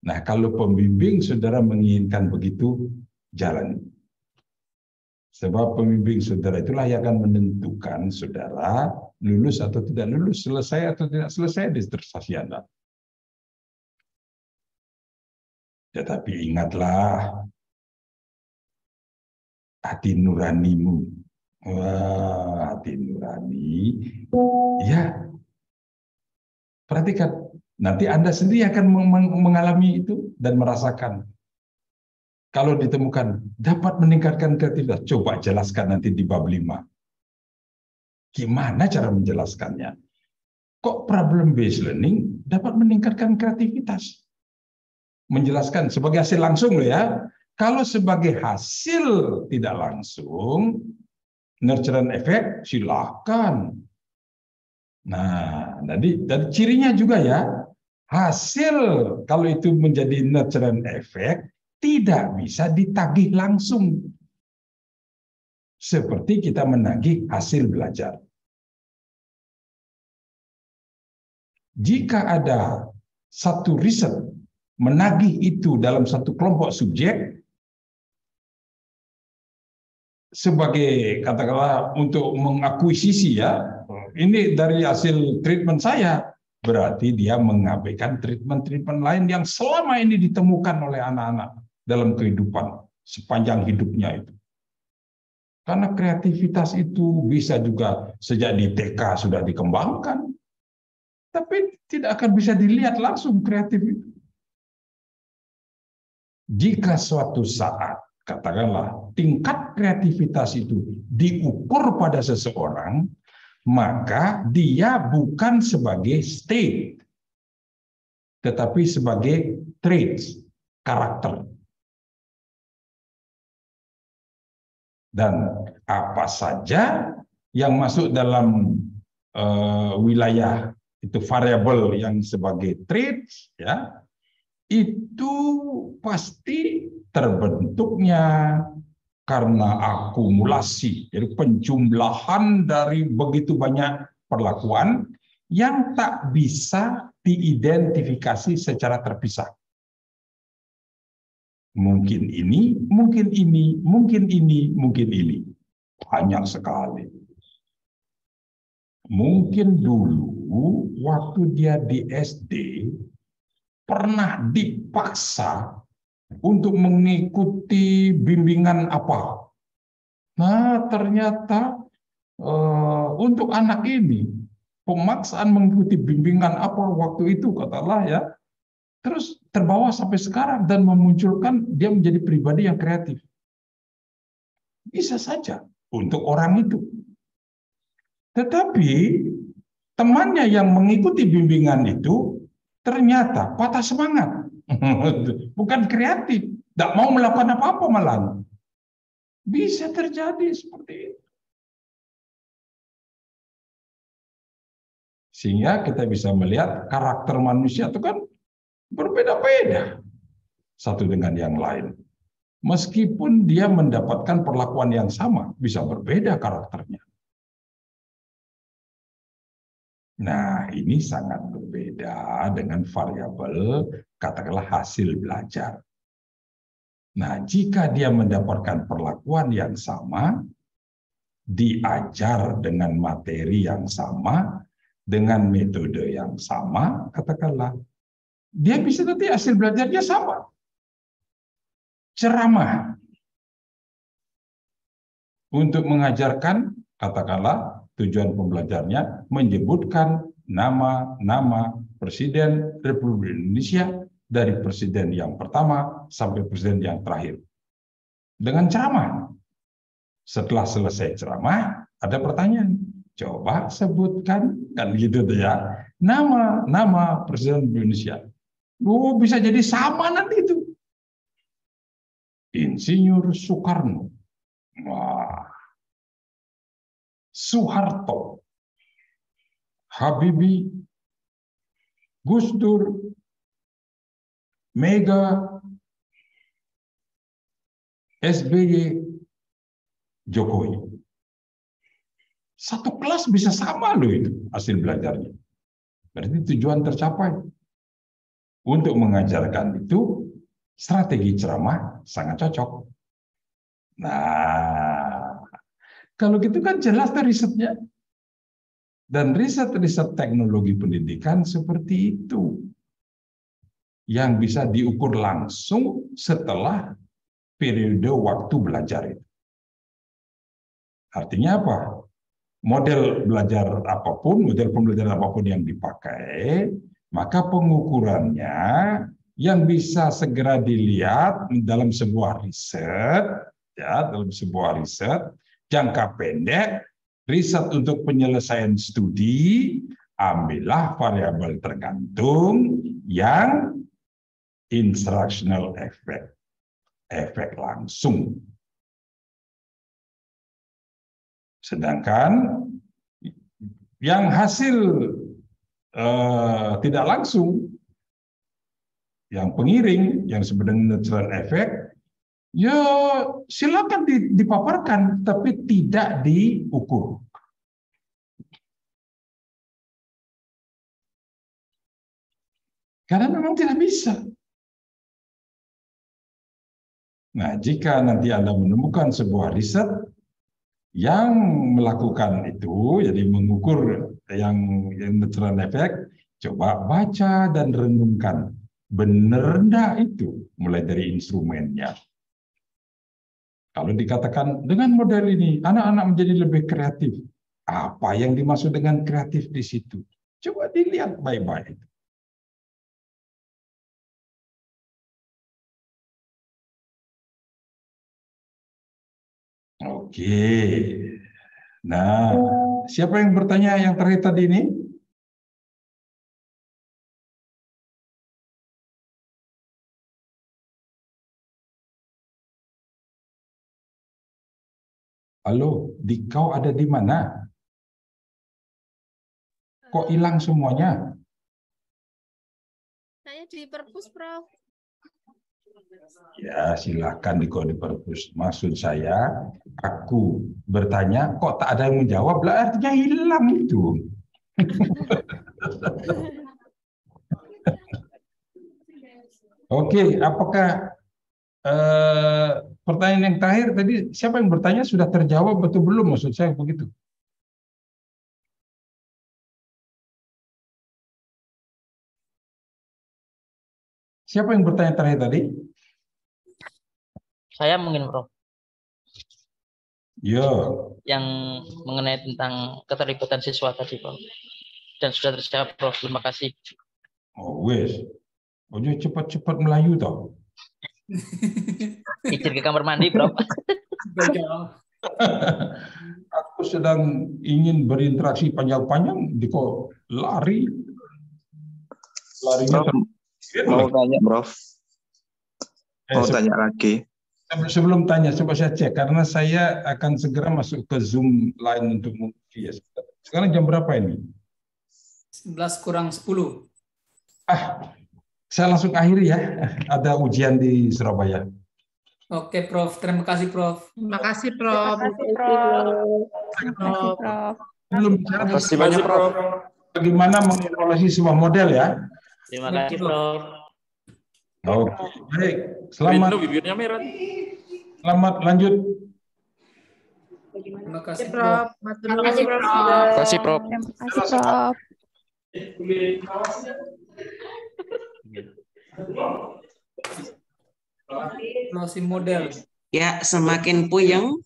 Nah, kalau pembimbing saudara menginginkan begitu, jalan. Sebab pembimbing saudara itulah yang akan menentukan saudara lulus atau tidak lulus, selesai atau tidak selesai disertasi Anda. Tetapi ingatlah, hati nuranimu. Wah, hati nurani. Ya, perhatikan. Nanti Anda sendiri akan mengalami itu dan merasakan. Kalau ditemukan dapat meningkatkan kreativitas, coba jelaskan nanti di bab 5. Gimana cara menjelaskannya? Kok problem based learning dapat meningkatkan kreativitas? Menjelaskan sebagai hasil langsung loh ya. Kalau sebagai hasil tidak langsung, nurture and effect, silakan. Nah, jadi cirinya juga ya, hasil kalau itu menjadi nurture and effect, tidak bisa ditagih langsung. Seperti kita menagih hasil belajar. Jika ada satu riset menagih itu dalam satu kelompok subjek, sebagai katakanlah untuk mengakuisisi ya, ini dari hasil treatment saya, berarti dia mengabaikan treatment-treatment lain yang selama ini ditemukan oleh anak-anak dalam kehidupan sepanjang hidupnya itu. Karena kreativitas itu bisa juga sejak di TK sudah dikembangkan, tapi tidak akan bisa dilihat langsung kreatif itu. Jika suatu saat, katakanlah, tingkat kreativitas itu diukur pada seseorang, maka dia bukan sebagai state, tetapi sebagai traits, karakter. Dan apa saja yang masuk dalam wilayah itu variabel yang sebagai traits, ya, itu pasti terbentuknya karena akumulasi, jadi penjumlahan dari begitu banyak perlakuan yang tak bisa diidentifikasi secara terpisah. Mungkin ini, mungkin ini, mungkin ini, mungkin ini. Banyak sekali. Mungkin dulu waktu dia di SD pernah dipaksa untuk mengikuti bimbingan apa. Nah, ternyata untuk anak ini pemaksaan mengikuti bimbingan apa waktu itu katalah ya, terus terbawa sampai sekarang dan memunculkan dia menjadi pribadi yang kreatif. Bisa saja untuk orang itu. Tetapi temannya yang mengikuti bimbingan itu ternyata patah semangat. Bukan kreatif. Tidak mau melakukan apa-apa malah. Bisa terjadi seperti itu. Sehingga kita bisa melihat karakter manusia itu kan berbeda-beda satu dengan yang lain. Meskipun dia mendapatkan perlakuan yang sama, bisa berbeda karakternya. Nah, ini sangat berbeda dengan variabel, katakanlah hasil belajar. Nah, jika dia mendapatkan perlakuan yang sama, diajar dengan materi yang sama, dengan metode yang sama, katakanlah, dia bisa nanti hasil belajarnya sama. Ceramah untuk mengajarkan, katakanlah, tujuan pembelajarnya menyebutkan nama-nama Presiden Republik Indonesia dari presiden yang pertama sampai presiden yang terakhir. Dengan ceramah. Setelah selesai ceramah, ada pertanyaan. Coba sebutkan, kan gitu tuh ya, nama Presiden Indonesia. Oh, bisa jadi sama nanti itu. Insinyur Soekarno. Wah. Soeharto, Habibie, Gus Dur, Mega, SBY, Jokowi. Satu kelas bisa sama loh itu hasil belajarnya. Berarti tujuan tercapai. Untuk mengajarkan itu, strategi ceramah sangat cocok. Nah, kalau gitu kan jelas risetnya. Dan riset-riset teknologi pendidikan seperti itu. Yang bisa diukur langsung setelah periode waktu belajar itu. Artinya apa? Model belajar apapun, model pembelajaran apapun yang dipakai, maka pengukurannya yang bisa segera dilihat dalam sebuah riset, ya, dalam sebuah riset, jangka pendek, riset untuk penyelesaian studi, ambillah variabel tergantung yang instructional effect, efek langsung. Sedangkan yang hasil tidak langsung, yang pengiring, yang disebut dengan natural effect, ya silakan dipaparkan, tapi tidak diukur. Karena memang tidak bisa. Nah, jika nanti Anda menemukan sebuah riset yang melakukan itu, jadi mengukur yang natural effect, coba baca dan renungkan. Benar enggak itu? Mulai dari instrumennya. Kalau dikatakan dengan model ini, anak-anak menjadi lebih kreatif. Apa yang dimaksud dengan kreatif di situ? Coba dilihat baik-baik. Oke. Nah, siapa yang bertanya yang terakhir tadi ini? Halo, kau ada di mana? Kok hilang semuanya? Saya di perpus, Prof. Ya, silakan di perpus. Maksud saya, aku bertanya, kok tak ada yang menjawab? Lah artinya hilang itu. Oke, apakah pertanyaan yang terakhir tadi, siapa yang bertanya sudah terjawab atau belum? Maksud saya begitu. Siapa yang bertanya terakhir tadi? Saya mungkin, Prof. Ya. Yang mengenai tentang keterlibatan siswa tadi, Prof. Dan sudah terjawab, Prof. Terima kasih. Oh, wes. Ojo cepat-cepat Melayu tau. Izin ke kamar mandi, Prof. Aku sedang ingin berinteraksi panjang-panjang, di kok lari. Larinya mau tanya, Prof. Mau tanya lagi. Sebelum tanya, coba saya cek karena saya akan segera masuk ke Zoom lain untuk mengikuti. Sekarang jam berapa ini? 11 kurang 10. Saya langsung akhiri ya. Ada ujian di Surabaya. Oke, Prof. Terima kasih, Prof. Terima kasih, Prof. Belum bicara Terima kasih banyak, Prof. Bagaimana mengevaluasi sebuah model ya? Terima kasih, Prof. Oke, baik. Selamat. Bibirnya merah. Selamat lanjut. Terima kasih, Prof. Terima kasih, Prof. Terima kasih, Prof. Terima kasih, Prof. Closing model. Ya, semakin puyeng.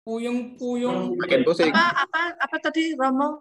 Puyeng-puyeng. Makin pusing. Apa tadi, Romo?